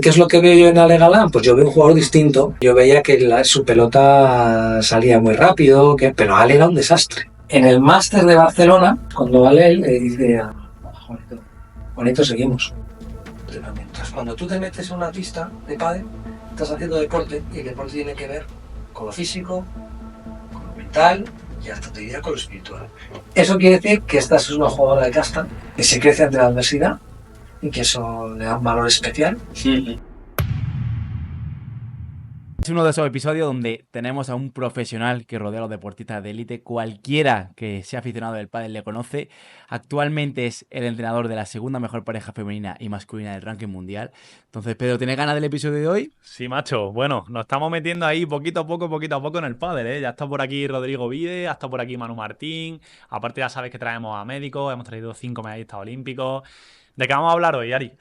¿Qué es lo que veo yo en Ale Galán? Pues yo veo un jugador distinto. Yo veía que su pelota salía muy rápido, pero Ale era un desastre. En el máster de Barcelona, cuando Ale le dice a Juanito, Juanito, seguimos. Pero mientras cuando tú te metes en una pista de pádel, estás haciendo deporte y el deporte tiene que ver con lo físico, con lo mental y hasta te diría con lo espiritual. Eso quiere decir que esta es una jugadora de casta que se crece ante la adversidad y que eso le da un valor especial. Sí. Es uno de esos episodios donde tenemos a un profesional que rodea a los deportistas de élite. Cualquiera que sea aficionado del pádel le conoce. Actualmente es el entrenador de la segunda mejor pareja femenina y masculina del ranking mundial. Entonces, Pedro, ¿tienes ganas del episodio de hoy? Sí, macho. Bueno, nos estamos metiendo ahí poquito a poco en el pádel, ¿eh? Ya está por aquí Rodrigo Vide, ya está por aquí Manu Martín. Aparte ya sabes que traemos a médicos, hemos traído 5 medallistas olímpicos. ¿De qué vamos a hablar hoy, Ari?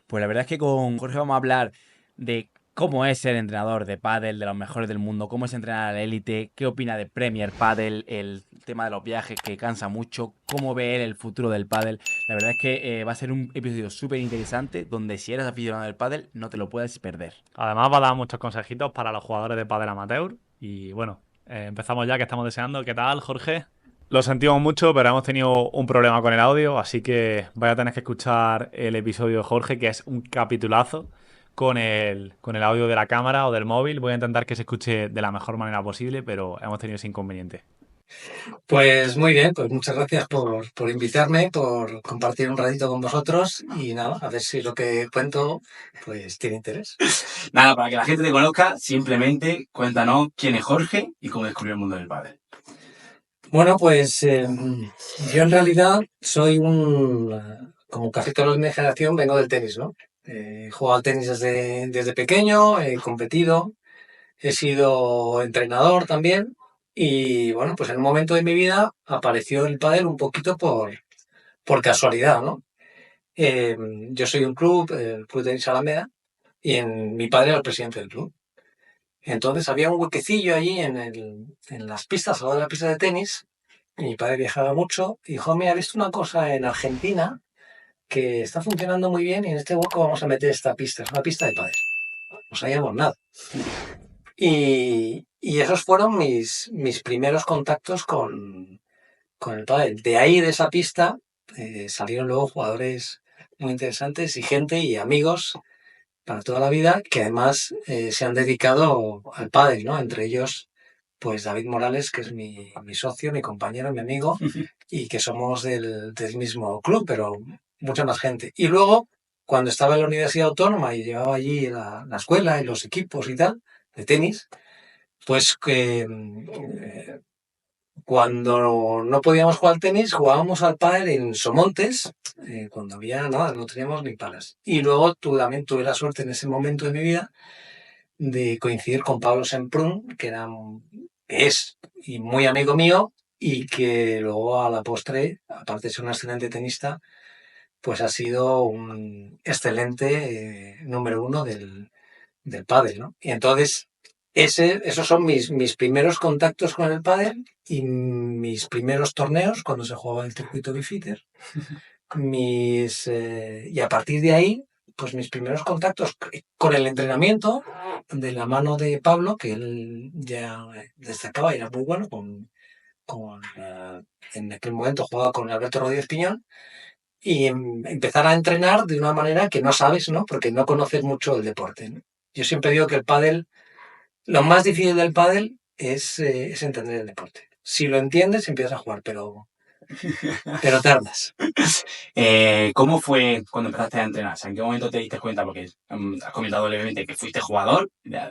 Pues la verdad es que con Jorge vamos a hablar de cómo es ser entrenador de pádel, de los mejores del mundo, cómo es entrenar a la élite, qué opina de Premier Pádel, el tema de los viajes que cansa mucho, cómo ve él el futuro del pádel. La verdad es que va a ser un episodio súper interesante donde si eres aficionado del pádel no te lo puedes perder. Además va a dar muchos consejitos para los jugadores de pádel amateur. Y bueno, empezamos ya que estamos deseando. ¿Qué tal, Jorge? Lo sentimos mucho, pero hemos tenido un problema con el audio, así que vais a tener que escuchar el episodio de Jorge, que es un capitulazo, con el audio de la cámara o del móvil. Voy a intentar que se escuche de la mejor manera posible, pero hemos tenido ese inconveniente. Pues muy bien, pues muchas gracias por invitarme, por compartir un ratito con vosotros y nada, a ver si lo que cuento pues tiene interés. Nada, para que la gente te conozca, simplemente cuéntanos quién es Jorge y cómo descubrió el mundo del pádel. Bueno, pues yo en realidad soy como casi todos los de mi generación, vengo del tenis, ¿no? He jugado al tenis desde pequeño, he competido, he sido entrenador también y bueno, pues en un momento de mi vida apareció el pádel un poquito por casualidad, ¿no? Yo soy un club, el Club de Tenis Alameda, y mi padre era el presidente del club. Entonces había un huequecillo allí en las pistas, al lado de la pista de tenis, y mi padre viajaba mucho, y dijo, mira, he visto una cosa en Argentina que está funcionando muy bien y en este hueco vamos a meter esta pista, es una pista de pádel. No sabíamos nada. Y esos fueron mis primeros contactos con el pádel. De ahí, de esa pista, salieron luego jugadores muy interesantes y gente y amigos para toda la vida que además se han dedicado al pádel, ¿no? Entre ellos, pues David Morales, que es mi socio, mi compañero, mi amigo, y que somos del mismo club, pero mucha más gente. Y luego, cuando estaba en la Universidad Autónoma y llevaba allí la escuela y los equipos y tal, de tenis, pues que cuando no podíamos jugar al tenis, jugábamos al pádel en Somontes, cuando había nada, no teníamos ni palas. Y luego también tuve la suerte en ese momento de mi vida de coincidir con Pablo Semprún, que es y muy amigo mío, y que luego a la postre, aparte de ser un excelente tenista, pues ha sido un excelente número uno del pádel, ¿no? Y entonces, esos son mis primeros contactos con el pádel y mis primeros torneos cuando se jugaba el circuito Bifitter. Y a partir de ahí, pues mis primeros contactos con el entrenamiento de la mano de Pablo, que él ya destacaba y era muy bueno, en aquel momento jugaba con Alberto Rodríguez Piñón, y empezar a entrenar de una manera que no sabes, ¿no? Porque no conoces mucho el deporte, ¿no? Yo siempre digo que el pádel, lo más difícil del pádel es entender el deporte. Si lo entiendes, empiezas a jugar, pero tardas. ¿Cómo fue cuando empezaste a entrenar? O sea, ¿en qué momento te diste cuenta? Porque has comentado levemente que fuiste jugador,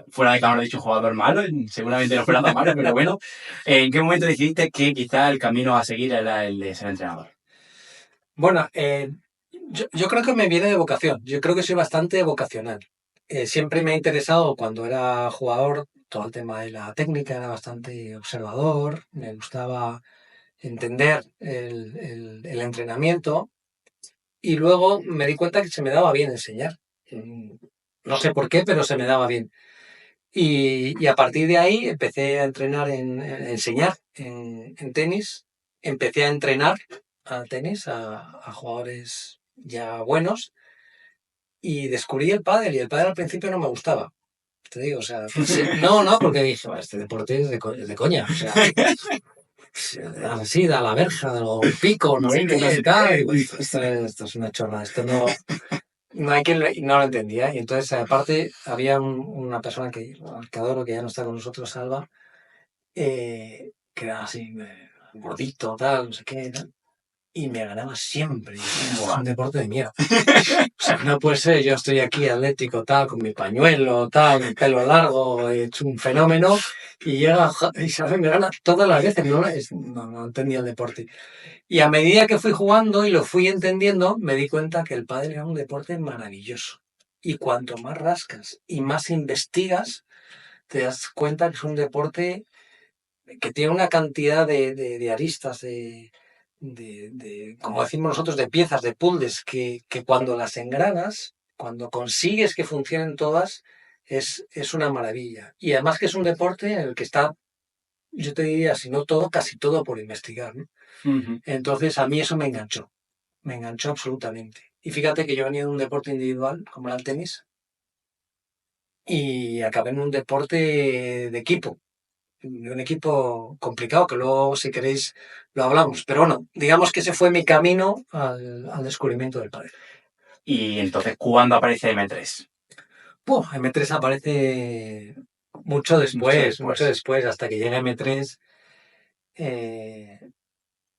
fuera de cámara he dicho jugador malo, seguramente no fuera tan malo, pero bueno, ¿en qué momento decidiste que quizá el camino a seguir era el de ser entrenador? Bueno, yo creo que me viene de vocación. Yo creo que soy bastante vocacional. Siempre me ha interesado cuando era jugador todo el tema de la técnica, era bastante observador, me gustaba entender el entrenamiento y luego me di cuenta que se me daba bien enseñar. No sé por qué, pero se me daba bien. Y a partir de ahí empecé a entrenar a enseñar en tenis, empecé a entrenar a tenis a jugadores ya buenos y descubrí el pádel, y el pádel al principio no me gustaba. Te digo, o sea, no, porque dije, "Bueno, este deporte es de coña, o sea, así, da la verja, da un pico, no sé qué, tal, y digo, esto es una chorrada, esto no hay quien no lo entendía". Y entonces, aparte, había una persona que adoro, que ya no está con nosotros, Salva, que era así, gordito, tal, no sé qué, tal, y me ganaba siempre. Y dije, "Esto es un deporte de mierda. O sea, no puede ser, yo estoy aquí atlético, tal, con mi pañuelo, tal, mi pelo largo, he hecho un fenómeno, y llega Isabel, me gana todas las veces, no entendía el deporte". Y a medida que fui jugando y lo fui entendiendo, me di cuenta que el pádel era un deporte maravilloso. Y cuanto más rascas y más investigas, te das cuenta que es un deporte que tiene una cantidad de aristas, como decimos nosotros, de piezas, de puzzles, que cuando las engranas, cuando consigues que funcionen todas, es una maravilla. Y además que es un deporte en el que está, yo te diría, si no todo, casi todo por investigar, ¿no? Ujú. Entonces a mí eso me enganchó absolutamente. Y fíjate que yo venía de un deporte individual, como era el tenis, y acabé en un deporte de equipo, de un equipo complicado, que luego, si queréis, lo hablamos. Pero bueno, digamos que ese fue mi camino al descubrimiento del pádel. Y entonces, ¿cuándo aparece M3? M3 aparece mucho después, hasta que llega M3. eh,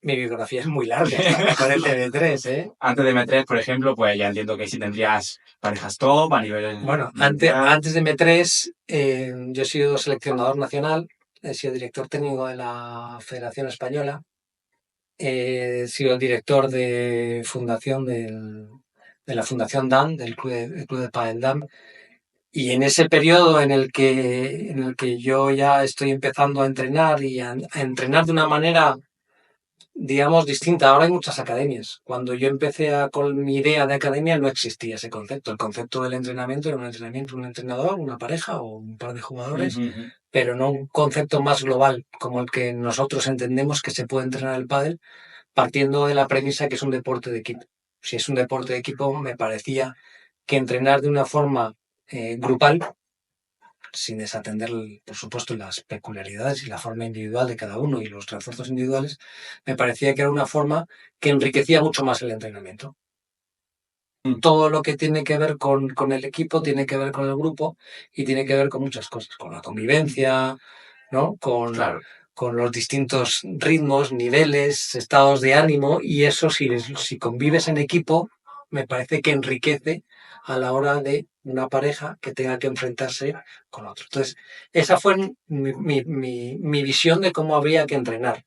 Mi biografía es muy larga hasta que aparece M3, ¿eh? Antes de M3, por ejemplo, pues ya entiendo que sí tendrías parejas top a nivel Bueno, mundial. antes de M3, yo he sido seleccionador nacional, he sido director técnico de la Federación Española, he sido el director de fundación de la Fundación DAN, del Club de Padel DAN, y en ese periodo en el que yo ya estoy empezando a entrenar y a entrenar de una manera, digamos, distinta. Ahora hay muchas academias. Cuando yo empecé con mi idea de academia no existía ese concepto. El concepto del entrenamiento era un entrenamiento, un entrenador, una pareja o un par de jugadores, Ujú, ujú. pero no un concepto más global como el que nosotros entendemos que se puede entrenar el pádel, partiendo de la premisa que es un deporte de equipo. Si es un deporte de equipo, me parecía que entrenar de una forma grupal, sin desatender, por supuesto, las peculiaridades y la forma individual de cada uno y los refuerzos individuales, me parecía que era una forma que enriquecía mucho más el entrenamiento. Mm. Todo lo que tiene que ver con el equipo tiene que ver con el grupo y tiene que ver con muchas cosas, con la convivencia, ¿no? Claro. Con los distintos ritmos, niveles, estados de ánimo, y eso, si convives en equipo, me parece que enriquece a la hora de una pareja que tenga que enfrentarse con otro. Entonces, esa fue mi visión de cómo habría que entrenar.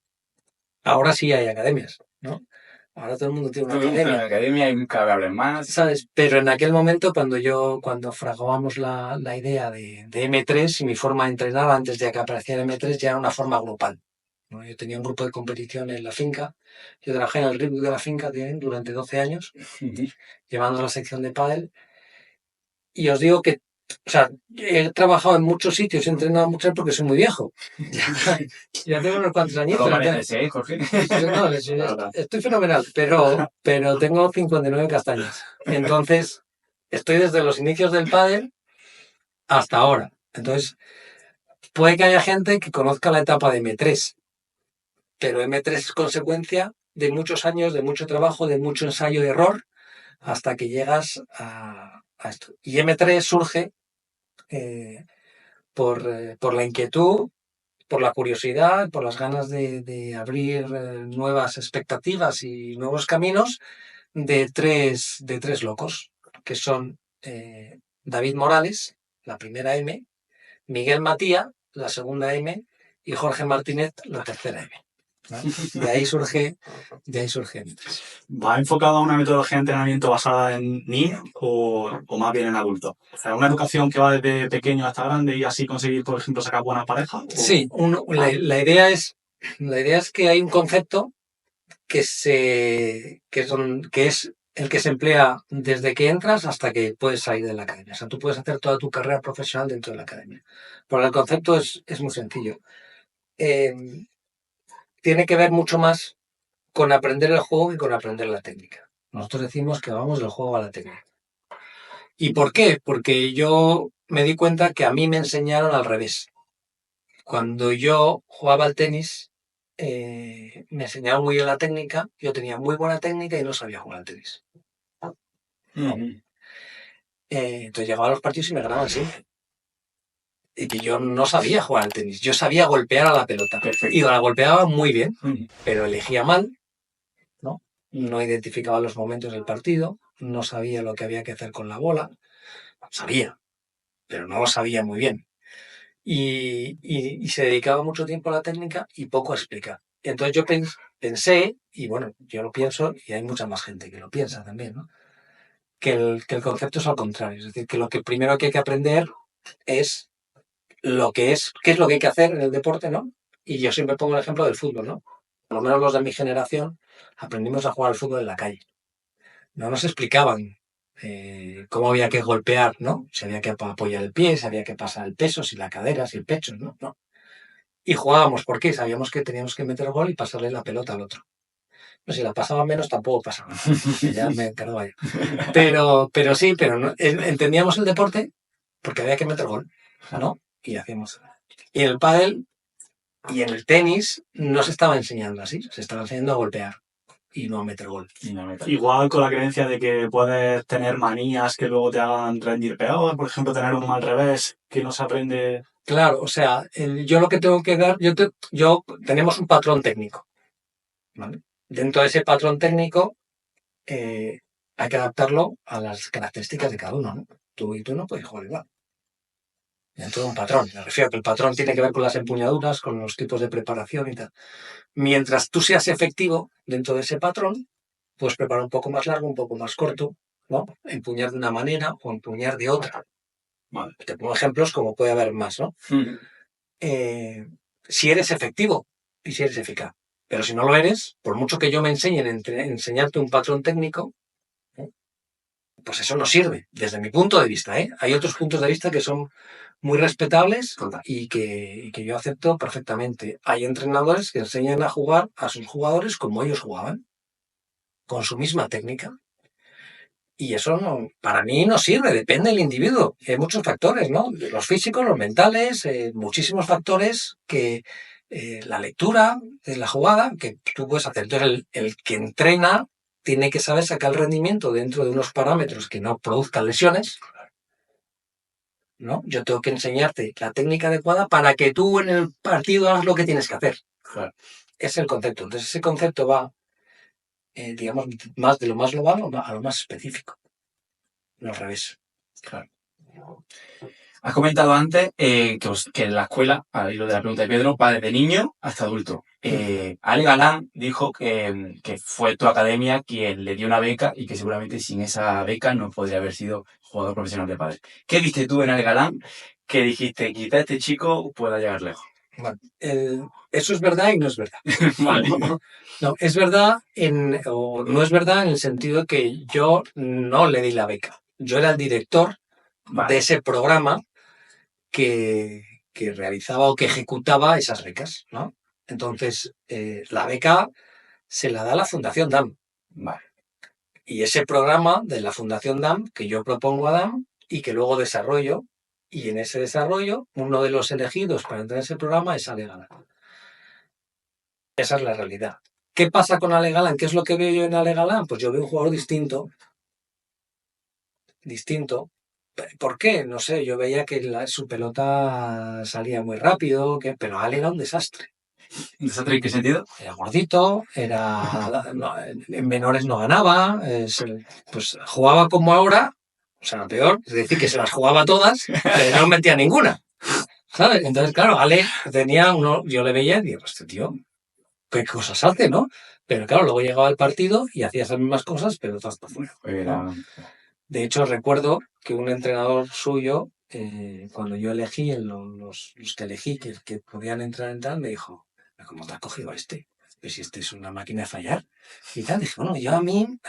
Ahora sí hay academias, ¿no? Ahora todo el mundo tiene una Todo el mundo en la academia, academia hay cada vez hablen más. ¿sabes? Pero en aquel momento, cuando fraguamos la idea de M3, y mi forma de entrenar antes de que apareciera M3 ya era una forma grupal, ¿no? Yo tenía un grupo de competición en la finca. Yo trabajé en el RIB de la finca durante 12 años, Ujú. llevando la sección de pádel. Y os digo que, o sea, he trabajado en muchos sitios, he entrenado mucho porque soy muy viejo. Ya tengo unos cuantos No años, lo pero pareces, ¿eh, Jorge? no, estoy fenomenal, pero tengo 59 castañas. Entonces, estoy desde los inicios del pádel hasta ahora. Entonces, puede que haya gente que conozca la etapa de M3, pero M3 es consecuencia de muchos años, de mucho trabajo, de mucho ensayo y error, hasta que llegas a esto. Y M3 surge eh, por la inquietud, por la curiosidad, por las ganas de abrir nuevas expectativas y nuevos caminos de tres locos, que son David Morales, la primera M, Miguel Matía, la segunda M, y Jorge Martínez, la tercera M. ¿Vale? De ahí surge M3. ¿Va enfocado a una metodología de entrenamiento basada en niños o más bien en adultos? O sea, una educación que va desde pequeño hasta grande y así conseguir, por ejemplo, sacar buenas parejas. Sí, la idea es que hay un concepto que es el que se emplea desde que entras hasta que puedes salir de la academia. O sea, tú puedes hacer toda tu carrera profesional dentro de la academia. Pero el concepto es muy sencillo. Eh, Tiene que ver mucho más con aprender el juego que con aprender la técnica. Nosotros decimos que vamos del juego a la técnica. ¿Y por qué? Porque yo me di cuenta que a mí me enseñaron al revés. Cuando yo jugaba al tenis, me enseñaban muy bien la técnica, yo tenía muy buena técnica y no sabía jugar al tenis. Ujú. Entonces llegaba a los partidos y me ganaban siempre. Y que yo no sabía jugar al tenis, yo sabía golpear a la pelota. Perfecto. Y la golpeaba muy bien, Ujú. pero elegía mal, ¿no? No identificaba los momentos del partido, no sabía lo que había que hacer con la bola. Sabía, pero no lo sabía muy bien. Y se dedicaba mucho tiempo a la técnica y poco a explicar. Entonces yo pensé, y bueno, yo lo pienso, y hay mucha más gente que lo piensa también, ¿no? Que el concepto es al contrario. Es decir, que lo que primero que hay que aprender es qué es lo que hay que hacer en el deporte, ¿no? Y yo siempre pongo el ejemplo del fútbol, ¿no? Por lo menos los de mi generación aprendimos a jugar al fútbol en la calle. No nos explicaban cómo había que golpear, ¿no? Si había que apoyar el pie, si había que pasar el peso, si la cadera, si el pecho, ¿no? No. Y jugábamos, ¿por qué? Sabíamos que teníamos que meter gol y pasarle la pelota al otro. No, si la pasaba menos tampoco pasaba nada, que ya me encargaba yo. Pero sí, pero no, entendíamos el deporte porque había que meter gol, ¿no? Y hacíamos. Y en el pádel y en el tenis no se estaba enseñando así, se estaba enseñando a golpear y no a meter gol. Y no me Igual con la creencia de que puedes tener manías que luego te hagan rendir peor, por ejemplo, tener un mal revés que no se aprende. Claro, o sea, yo lo que tengo que dar, tenemos un patrón técnico, ¿vale? Dentro de ese patrón técnico hay que adaptarlo a las características de cada uno, ¿no? Tú y tú no puedes jugar igual. Dentro de un patrón. Me refiero a que el patrón tiene que ver con las empuñaduras, con los tipos de preparación y tal. Mientras tú seas efectivo dentro de ese patrón, puedes preparar un poco más largo, un poco más corto, ¿no? Empuñar de una manera o empuñar de otra. Vale. Te pongo ejemplos como puede haber más, ¿no? Ujú. Si eres efectivo y si eres eficaz. Pero si no lo eres, por mucho que yo me enseñe en enseñarte un patrón técnico, ¿eh? Pues eso no sirve, desde mi punto de vista, ¿eh? Hay otros puntos de vista que son muy respetables y que yo acepto perfectamente. Hay entrenadores que enseñan a jugar a sus jugadores como ellos jugaban, con su misma técnica. Y eso no, para mí no sirve, depende del individuo. Hay muchos factores, ¿no? Los físicos, los mentales, muchísimos factores que la lectura de la jugada que tú puedes hacer. Entonces, el que entrena tiene que saber sacar el rendimiento dentro de unos parámetros que no produzcan lesiones, ¿no? Yo tengo que enseñarte la técnica adecuada para que tú en el partido hagas lo que tienes que hacer. Claro. Es el concepto. Entonces, ese concepto va, digamos, más de lo más global a lo más específico. No al revés. Claro. Has comentado antes que en la escuela, al hilo de la pregunta de Pedro, va desde niño hasta adulto. Ale Galán dijo que fue tu academia quien le dio una beca y que seguramente sin esa beca no podría haber sido jugador profesional de pádel. ¿Qué viste tú en Ale Galán que dijiste, quizá este chico pueda llegar lejos? Bueno, eso es verdad y no es verdad. Vale. No, es verdad o no es verdad en el sentido que yo no le di la beca. Yo era el director Vale. de ese programa que realizaba o que ejecutaba esas becas, ¿no? Entonces, la beca se la da la Fundación DAM. Vale. Y ese programa de la Fundación DAM, que yo propongo a DAM y que luego desarrollo, y en ese desarrollo, uno de los elegidos para entrar en ese programa es Ale Galán. Esa es la realidad. ¿Qué pasa con Ale Galán? ¿Qué es lo que veo yo en Ale Galán? Pues yo veo un jugador distinto. ¿Por qué? No sé, yo veía que su pelota salía muy rápido, pero Ale era un desastre. ¿Un desastre en qué sentido? Era gordito, en menores no ganaba, pues jugaba como ahora, o sea, peor, es decir, que se las jugaba todas, pero no metía ninguna. ¿Sabes? Entonces, claro, Ale tenía yo le veía y digo, pues este tío, qué cosas hace, ¿no? Pero claro, luego llegaba al partido y hacía esas mismas cosas, pero todas para afuera, ¿no? Era... De hecho, recuerdo que un entrenador suyo, cuando yo elegí, los que elegí que podían entrar en tal, me dijo, ¿cómo te has cogido a este? Pues si este es una máquina de fallar. Y tal, dije, bueno, a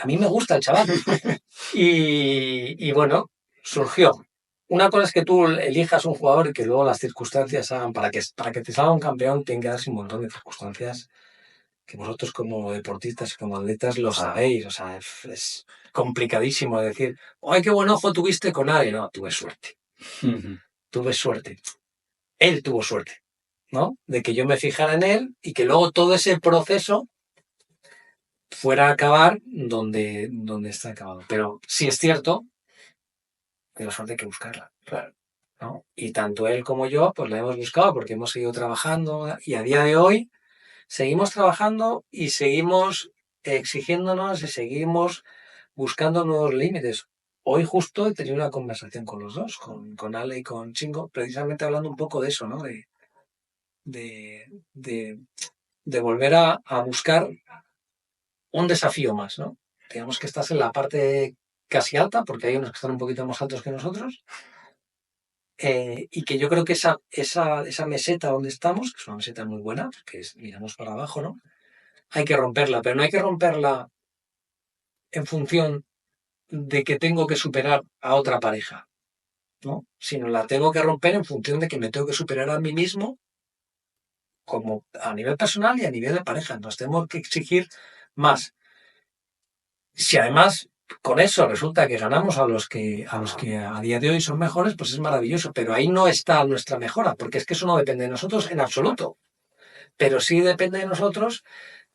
mí me gusta el chaval. Y bueno, surgió. Una cosa es que tú elijas un jugador y que luego las circunstancias hagan, para que te salga un campeón, tienen que darse un montón de circunstancias que vosotros como deportistas y como atletas lo sabéis, o sea, es complicadísimo decir, ¡ay, qué buen ojo tuviste con Ale! No, tuve suerte, tuve suerte. Él tuvo suerte, ¿no? De que yo me fijara en él y que luego todo ese proceso fuera a acabar donde está acabado. Pero sí es cierto que la suerte hay que buscarla, Claro. ¿no? Y tanto él como yo, pues la hemos buscado porque hemos seguido trabajando y a día de hoy seguimos trabajando y seguimos exigiéndonos y seguimos buscando nuevos límites. Hoy justo he tenido una conversación con los dos, con Ale y con Chingo, precisamente hablando un poco de eso, ¿no? De, de, de volver a buscar un desafío más, ¿no? Digamos que estás en la parte casi alta, porque hay unos que están un poquito más altos que nosotros, y que yo creo que esa meseta donde estamos, que es una meseta muy buena, que es, miramos para abajo, ¿no? Hay que romperla, pero no hay que romperla en función de que tengo que superar a otra pareja, ¿no? Sino la tengo que romper en función de que me tengo que superar a mí mismo como a nivel personal y a nivel de pareja. Nos tenemos que exigir más. Si además con eso resulta que ganamos a los que a día de hoy son mejores, pues es maravilloso. Pero ahí no está nuestra mejora, porque es que eso no depende de nosotros en absoluto. Pero sí depende de nosotros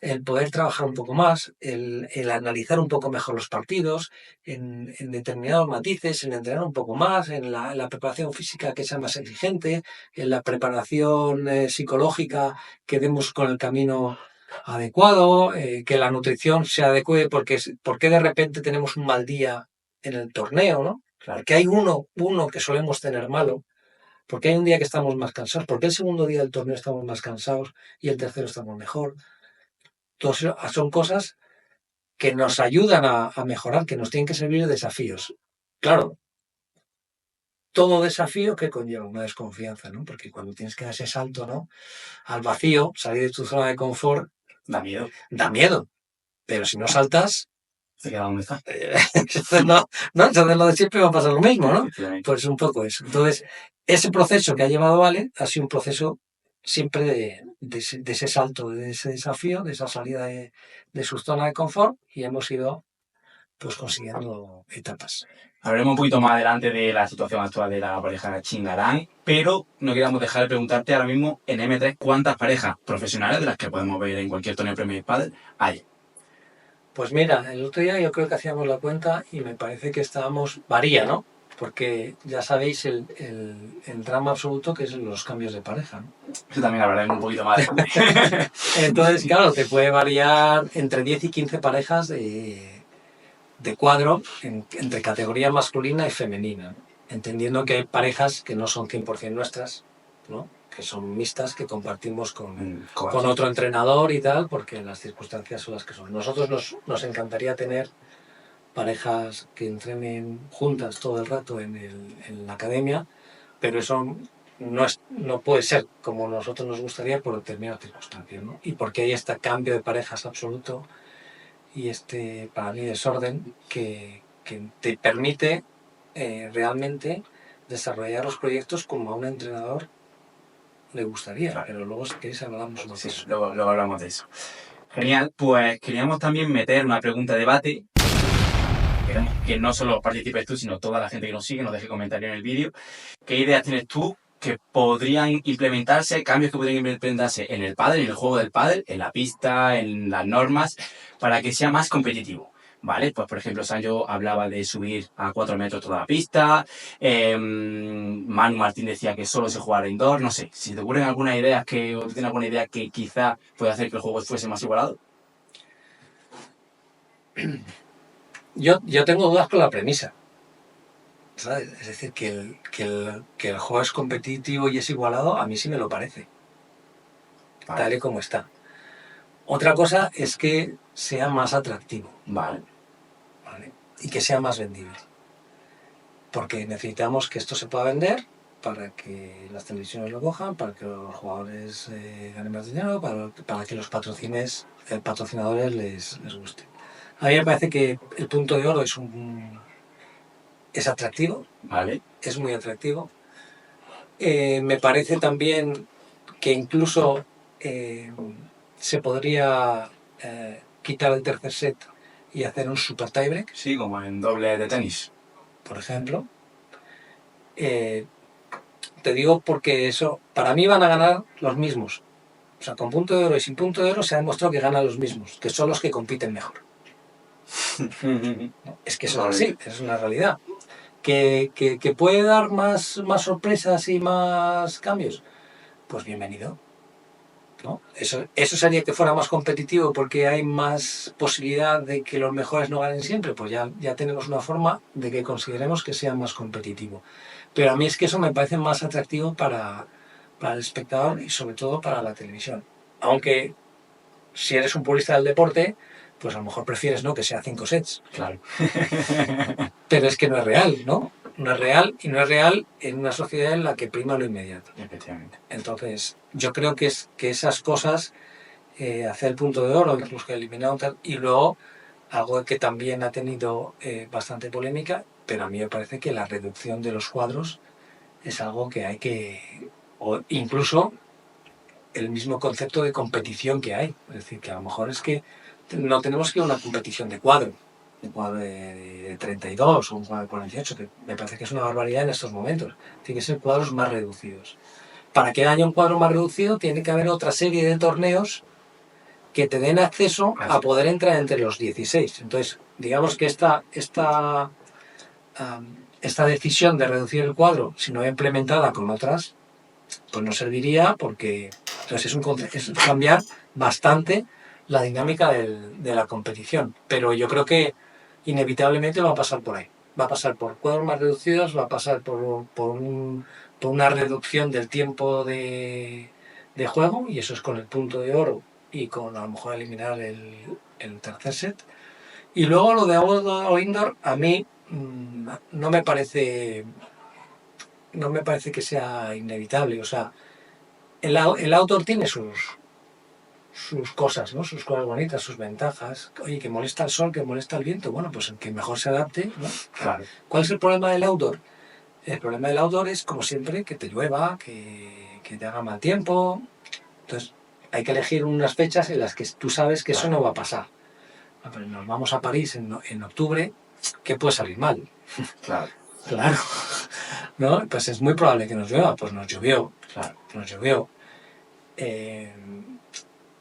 el poder trabajar un poco más, el analizar un poco mejor los partidos, en determinados matices, en entrenar un poco más, en la preparación física que sea más exigente, en la preparación psicológica que demos con el camino adecuado, que la nutrición se adecue, porque de repente tenemos un mal día en el torneo, ¿no? Claro. Porque hay uno que solemos tener malo, porque hay un día que estamos más cansados, porque el segundo día del torneo estamos más cansados y el tercero estamos mejor. Todas son cosas que nos ayudan a mejorar, que nos tienen que servir de desafíos. Claro, todo desafío que conlleva una desconfianza, ¿no? Porque cuando tienes que dar ese salto, ¿no? Al vacío, salir de tu zona de confort, Da miedo. da miedo. Pero si no saltas, Se queda donde está. entonces entonces lo de siempre va a pasar lo mismo, ¿no? Efectivamente. Pues un poco eso. Entonces, ese proceso que ha llevado Ale ha sido un proceso siempre de ese salto, de ese desafío, de esa salida de su zona de confort y hemos ido pues consiguiendo etapas. Hablaremos un poquito más adelante de la situación actual de la pareja Chingarán, pero no queríamos dejar de preguntarte ahora mismo en M3 cuántas parejas profesionales, de las que podemos ver en cualquier torneo Premier Padel, hay. Pues mira, el otro día yo creo que hacíamos la cuenta y me parece que varía, ¿no? Porque ya sabéis el drama absoluto que es los cambios de pareja, ¿no? Eso también hablaremos un poquito más. Entonces, claro, te puede variar entre 10 y 15 parejas de cuadro entre categoría masculina y femenina, ¿no? Entendiendo que hay parejas que no son 100% nuestras, ¿no? Que son mixtas, que compartimos con otro entrenador y tal, porque las circunstancias son las que son. Nosotros nos encantaría tener parejas que entrenen juntas todo el rato en la academia, pero eso no puede ser como nosotros nos gustaría por determinadas circunstancias, ¿no? Y porque hay este cambio de parejas absoluto y para mí, desorden que te permite realmente desarrollar los proyectos como a un entrenador le gustaría. Claro. Pero luego, si queréis, hablamos más de Sí, eso. luego hablamos de eso. Genial, pues queríamos también meter una pregunta de debate. Queremos que no solo participes tú, sino toda la gente que nos sigue, nos deje comentarios en el vídeo. ¿Qué ideas tienes tú que podrían implementarse, cambios que podrían implementarse en el pádel, en el juego del pádel, en la pista, en las normas, para que sea más competitivo? ¿Vale? Pues por ejemplo, Sancho hablaba de subir a 4 metros toda la pista, Manu Martín decía que solo se jugara indoor, no sé, si te ocurren algunas ideas o tienes alguna idea que quizá pueda hacer que el juego fuese más igualado. Yo tengo dudas con la premisa, ¿sabes? Es decir, que el juego es competitivo y es igualado, a mí sí me lo parece, Vale. tal y como está. Otra cosa es que sea más atractivo, Vale. ¿vale? Y que sea más vendible. Porque necesitamos que esto se pueda vender para que las televisiones lo cojan, para que los jugadores ganen más dinero, para que los patrocinadores les guste. A mí me parece que el punto de oro es atractivo, Vale. es muy atractivo. Me parece también que incluso se podría quitar el tercer set y hacer un super tiebreak, Sí, como en doble de tenis. por ejemplo. Te digo porque eso, para mí van a ganar los mismos. O sea, con punto de oro y sin punto de oro se ha demostrado que ganan los mismos, que son los que compiten mejor. ¿No? Es que eso es así, es una realidad. ¿Que puede dar más sorpresas y más cambios? Pues bienvenido, ¿no? Eso sería que fuera más competitivo porque hay más posibilidad de que los mejores no ganen siempre, pues ya tenemos una forma de que consideremos que sea más competitivo. Pero a mí es que eso me parece más atractivo para el espectador y sobre todo para la televisión. Aunque si eres un purista del deporte, pues a lo mejor prefieres no que sea 5 sets. Claro. Pero es que no es real, ¿no? No es real y no es real en una sociedad en la que prima lo inmediato. Efectivamente. Entonces, yo creo que esas cosas, hacer el punto de oro, incluso que eliminar y luego algo que también ha tenido bastante polémica, pero a mí me parece que la reducción de los cuadros es algo que hay que, o incluso el mismo concepto de competición que hay. Es decir, que a lo mejor es que no tenemos que una competición de cuadro, un cuadro de 32 o un cuadro de 48, que me parece que es una barbaridad en estos momentos. Tiene que ser cuadros más reducidos. Para que haya un cuadro más reducido tiene que haber otra serie de torneos que te den acceso a poder entrar entre los 16. Entonces, digamos que esta decisión de reducir el cuadro, si no implementada con otras, pues no serviría porque entonces es cambiar bastante la dinámica de la competición. Pero yo creo que inevitablemente va a pasar por ahí. Va a pasar por cuadros más reducidos, va a pasar por una reducción del tiempo de juego, y eso es con el punto de oro y con a lo mejor eliminar el tercer set. Y luego lo de outdoor o indoor, a mí no me parece que sea inevitable. O sea, el outdoor tiene sus cosas, ¿no? Sus cosas bonitas, sus ventajas. Oye, que molesta el sol, que molesta el viento. Bueno, pues el que mejor se adapte, ¿no? Claro. ¿Cuál es el problema del outdoor? El problema del outdoor es, como siempre, que te llueva, que te haga mal tiempo. Entonces, hay que elegir unas fechas en las que tú sabes que eso no va a pasar. Pero nos vamos a París en octubre, ¿qué puede salir mal? Claro. Claro, ¿no? Pues es muy probable que nos llueva, pues nos llovió, Claro. nos llovió.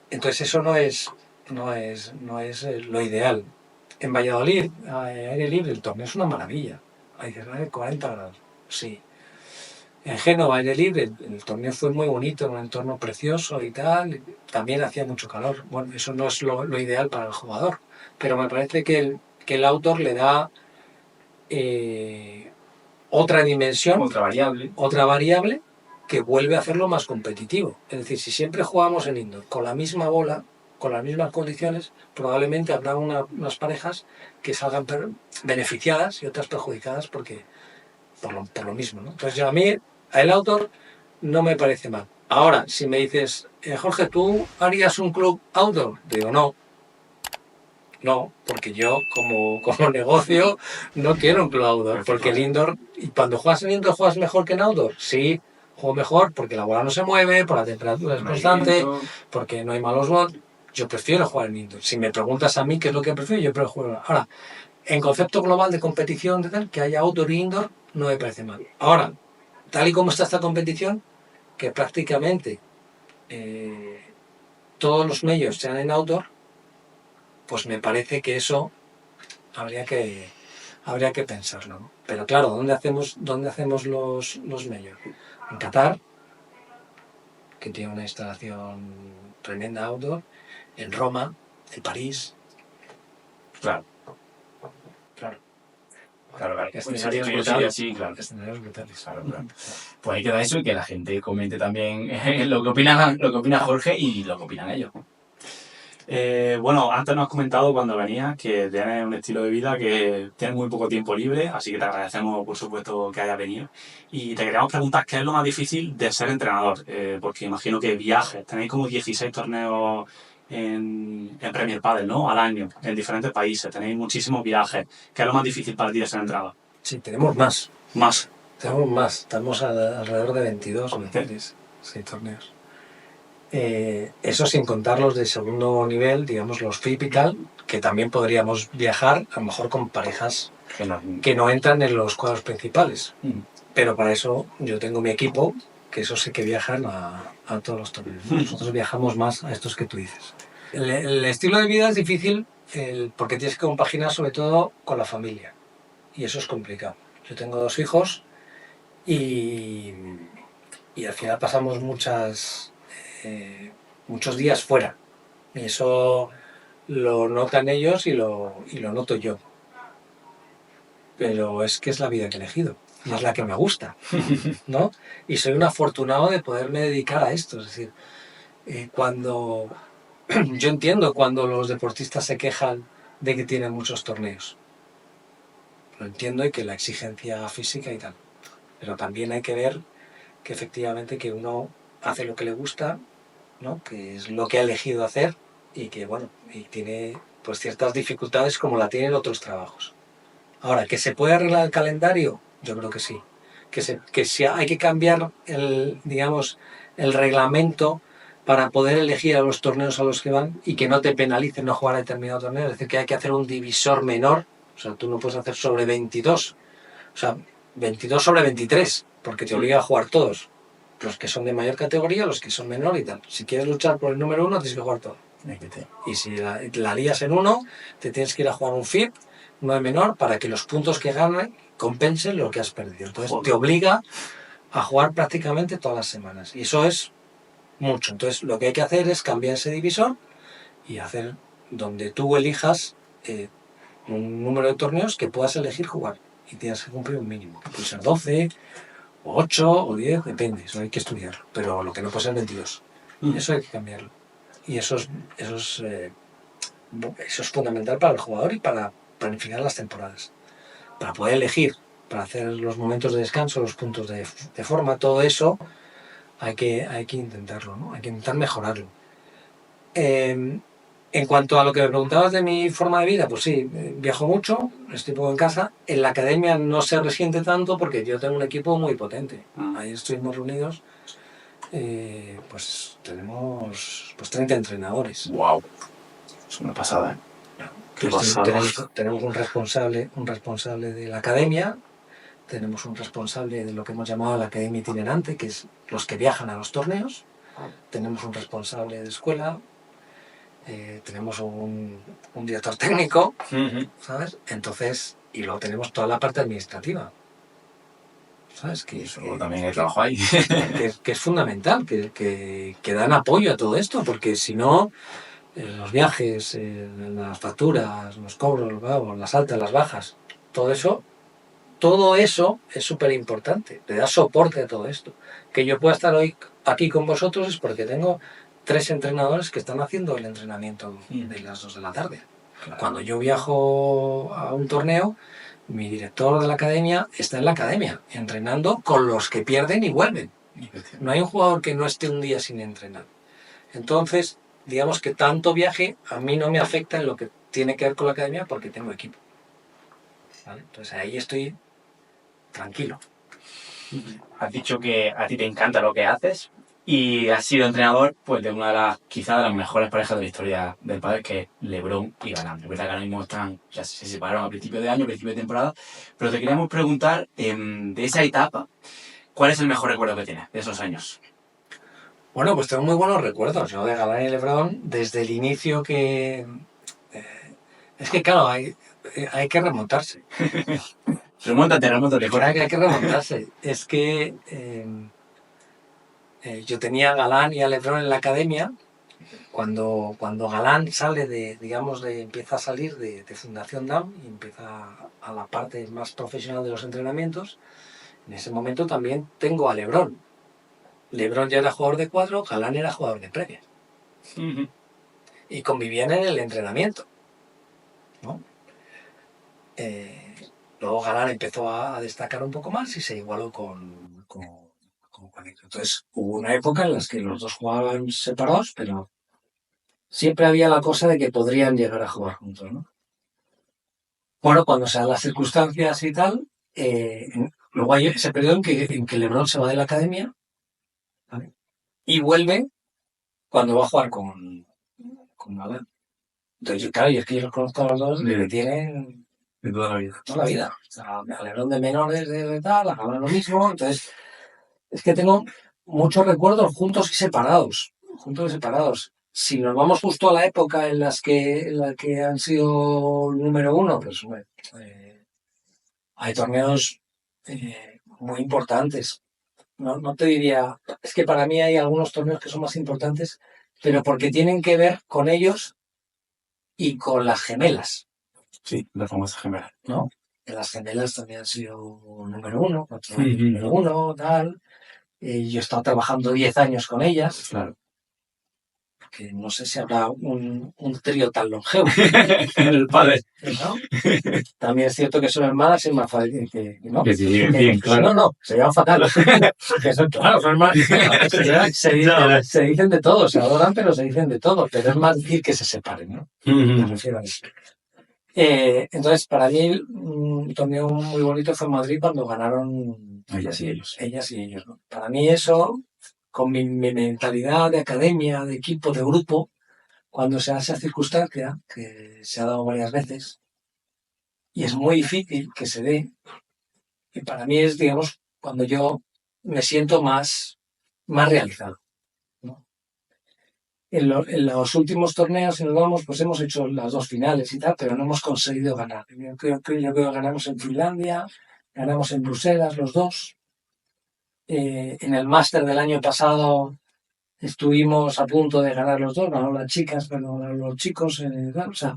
Entonces eso no es lo ideal. En Valladolid, aire libre, el torneo es una maravilla. Hay 40 grados, sí. En Génova, aire libre, el torneo fue muy bonito, en un entorno precioso y tal. También hacía mucho calor. Bueno, eso no es lo ideal para el jugador, pero me parece que el outdoor le da otra dimensión, otra variable que vuelve a hacerlo más competitivo. Es decir, si siempre jugamos en indoor con la misma bola, con las mismas condiciones, probablemente habrá unas parejas que salgan beneficiadas y otras perjudicadas por lo mismo, ¿no? Entonces, a mí el outdoor no me parece mal. Ahora, si me dices, Jorge, ¿tú harías un club outdoor? Digo, no, porque yo como negocio no quiero un club outdoor, porque el indoor, y cuando juegas en indoor juegas mejor que en outdoor, sí, juego mejor porque la bola no se mueve, por la temperatura es constante, porque no hay malos bots. Yo prefiero jugar en indoor. Si me preguntas a mí qué es lo que prefiero, yo prefiero jugar. Ahora, en concepto global de competición, que haya outdoor y indoor, no me parece mal. Ahora, tal y como está esta competición, que prácticamente todos los medios sean en outdoor, pues me parece que eso habría que pensarlo, ¿no? Pero claro, ¿dónde hacemos los medios? En Qatar, que tiene una instalación tremenda outdoor, en Roma, en París. Claro. Escenarios Yo brutales. sí, claro. Escenarios brutales. Claro. Pues ahí queda eso y que la gente comente también lo que opina Jorge y lo que opinan ellos. Bueno, antes nos has comentado cuando venías que tienes un estilo de vida que tienes muy poco tiempo libre, así que te agradecemos por supuesto que hayas venido. Y te queríamos preguntar qué es lo más difícil de ser entrenador, porque imagino que viajes, tenéis como 16 torneos en Premier Padel, ¿no? Al año, en diferentes países, tenéis muchísimos viajes. ¿Qué es lo más difícil para ti de ser entrenador? Sí, tenemos más. Más. Tenemos más. Estamos alrededor de 22 torneos. Eso sin contar los de segundo nivel, digamos los FIP y tal, que también podríamos viajar, a lo mejor con parejas que no entran en los cuadros principales. Pero para eso yo tengo mi equipo, que eso sí que viajan a todos los torneos, ¿no? Nosotros viajamos más a estos que tú dices. El estilo de vida es difícil porque tienes que compaginar sobre todo con la familia. Y eso es complicado. Yo tengo 2 hijos y al final pasamos muchos días fuera. Y eso lo notan ellos y lo noto yo. Pero es que es la vida que he elegido y es la que me gusta, ¿no? Y soy un afortunado de poderme dedicar a esto. Es decir, cuando yo entiendo cuando los deportistas se quejan de que tienen muchos torneos. Lo entiendo y que la exigencia física y tal. Pero también hay que ver que efectivamente que uno hace lo que le gusta, ¿no? Que es lo que ha elegido hacer y que, bueno, y tiene pues ciertas dificultades como la tienen otros trabajos. Ahora, ¿que se puede arreglar el calendario? Yo creo que sí. Que si hay que cambiar digamos, el reglamento para poder elegir a los torneos a los que van y que no te penalicen no jugar a determinado torneo. Es decir, que hay que hacer un divisor menor. O sea, tú no puedes hacer sobre 22. O sea, 22 sobre 23, porque te obliga a jugar todos. Los que son de mayor categoría, los que son menor y tal. Si quieres luchar por el número 1, tienes que jugar todo. Y si la lías en uno, te tienes que ir a jugar un FIP, uno de menor, para que los puntos que ganen compensen lo que has perdido. Entonces te obliga a jugar prácticamente todas las semanas. Y eso es mucho. Entonces lo que hay que hacer es cambiar ese divisor y hacer donde tú elijas un número de torneos que puedas elegir jugar. Y tienes que cumplir un mínimo. Puede ser 12, o 8, o 10, depende. Eso hay que estudiarlo. Pero lo que no puede ser 22. Eso hay que cambiarlo. Y eso es fundamental para el jugador y para planificar las temporadas. Para poder elegir, para hacer los momentos de descanso, los puntos de forma, todo eso hay que intentarlo, ¿no? Hay que intentar mejorarlo. En cuanto a lo que me preguntabas de mi forma de vida, pues sí, viajo mucho, estoy poco en casa. En la academia no se resiente tanto porque yo tengo un equipo muy potente. Ahí estuvimos reunidos. Pues tenemos 30 entrenadores. ¡Wow! Es una pasada, ¿eh? Qué pasada. Tenemos un responsable de la academia, tenemos un responsable de lo que hemos llamado la academia itinerante, que es los que viajan a los torneos, tenemos un responsable de escuela, tenemos un director técnico, ¿sabes? Entonces, y luego tenemos toda la parte administrativa. ¿Sabes? Eso también hay trabajo ahí. que es fundamental, que dan apoyo a todo esto, porque si no, los viajes, las facturas, los cobros, las altas, las bajas, todo eso es súper importante, le da soporte a todo esto. Que yo pueda estar hoy aquí con vosotros es porque tengo 3 entrenadores que están haciendo el entrenamiento de las 2 de la tarde. Claro. Cuando yo viajo a un torneo, mi director de la academia está en la academia, entrenando con los que pierden y vuelven. No hay un jugador que no esté un día sin entrenar. Entonces, digamos que tanto viaje a mí no me afecta en lo que tiene que ver con la academia porque tengo equipo. ¿Vale? Entonces ahí estoy tranquilo. Has dicho que a ti te encanta lo que haces y has sido entrenador pues de una de las, quizás de las mejores parejas de la historia del pádel, que es LeBron y Galán. Es verdad que ahora mismo ya se separaron a principio de año, a principio de temporada, pero te queríamos preguntar de esa etapa, ¿cuál es el mejor recuerdo que tienes de esos años? Bueno, pues tengo muy buenos recuerdos, ¿no? De Galán y LeBron, desde el inicio que... es que claro, hay que remontarse. Remóntate. Hay que remontarse. Es que yo tenía a Galán y a LeBron en la academia. Cuando Galán sale empieza a salir de Fundación DAM y empieza a la parte más profesional de los entrenamientos, en ese momento también tengo a LeBron. LeBron ya era jugador de cuadro, Galán era jugador de Premier. Y convivían en el entrenamiento, ¿no? Luego Galán empezó a destacar un poco más y se igualó con Juanito. Entonces hubo una época en la que los dos jugaban separados, pero siempre había la cosa de que podrían llegar a jugar juntos, ¿no? Bueno, cuando se dan las circunstancias y tal, luego hay ese periodo en que LeBron se va de la academia, ¿vale? Y vuelve cuando va a jugar con Galán. Entonces, claro, y es que yo los conozco a los dos desde tienen De toda la vida. toda la vida. O sea, me hablaron de menores de tal, acabaron lo mismo. Entonces, es que tengo muchos recuerdos juntos y separados. Juntos y separados. Si nos vamos justo a la época en la que han sido número uno, pues hombre, hay torneos muy importantes. No te diría, es que para mí hay algunos torneos que son más importantes, pero porque tienen que ver con ellos y con las gemelas, Sí, la famosa gemela. ¿no? Que las gemelas también han sido número uno, otro año número uno, tal. Yo he estado trabajando 10 años con ellas, Claro. que no sé si habrá un trío tan longevo, El padre. ¿no? También es cierto que son hermanas y es más fácil que ¿no? Que se lleven bien, claro. No, se llevan fatal. Que son, claro, son hermanas. Se dicen de todo, se adoran, pero se dicen de todo. Pero es más decir que se separen, ¿no? Me refiero a eso. Entonces, para mí, un torneo muy bonito fue en Madrid cuando ganaron Ellas y ellos. ellas y ellos, ¿no? Para mí eso, con mi mentalidad de academia, de equipo, de grupo, cuando se da esa circunstancia, que se ha dado varias veces, y es muy difícil que se dé, y para mí es, digamos, cuando yo me siento más realizado, ¿no? En los últimos torneos, si nos vamos, pues hemos hecho las dos finales y tal, pero no hemos conseguido ganar. Yo creo que ganamos en Finlandia, ganamos en Bruselas los dos. En el máster del año pasado estuvimos a punto de ganar los dos, ganaron las chicas, pero ganaron los chicos. O sea,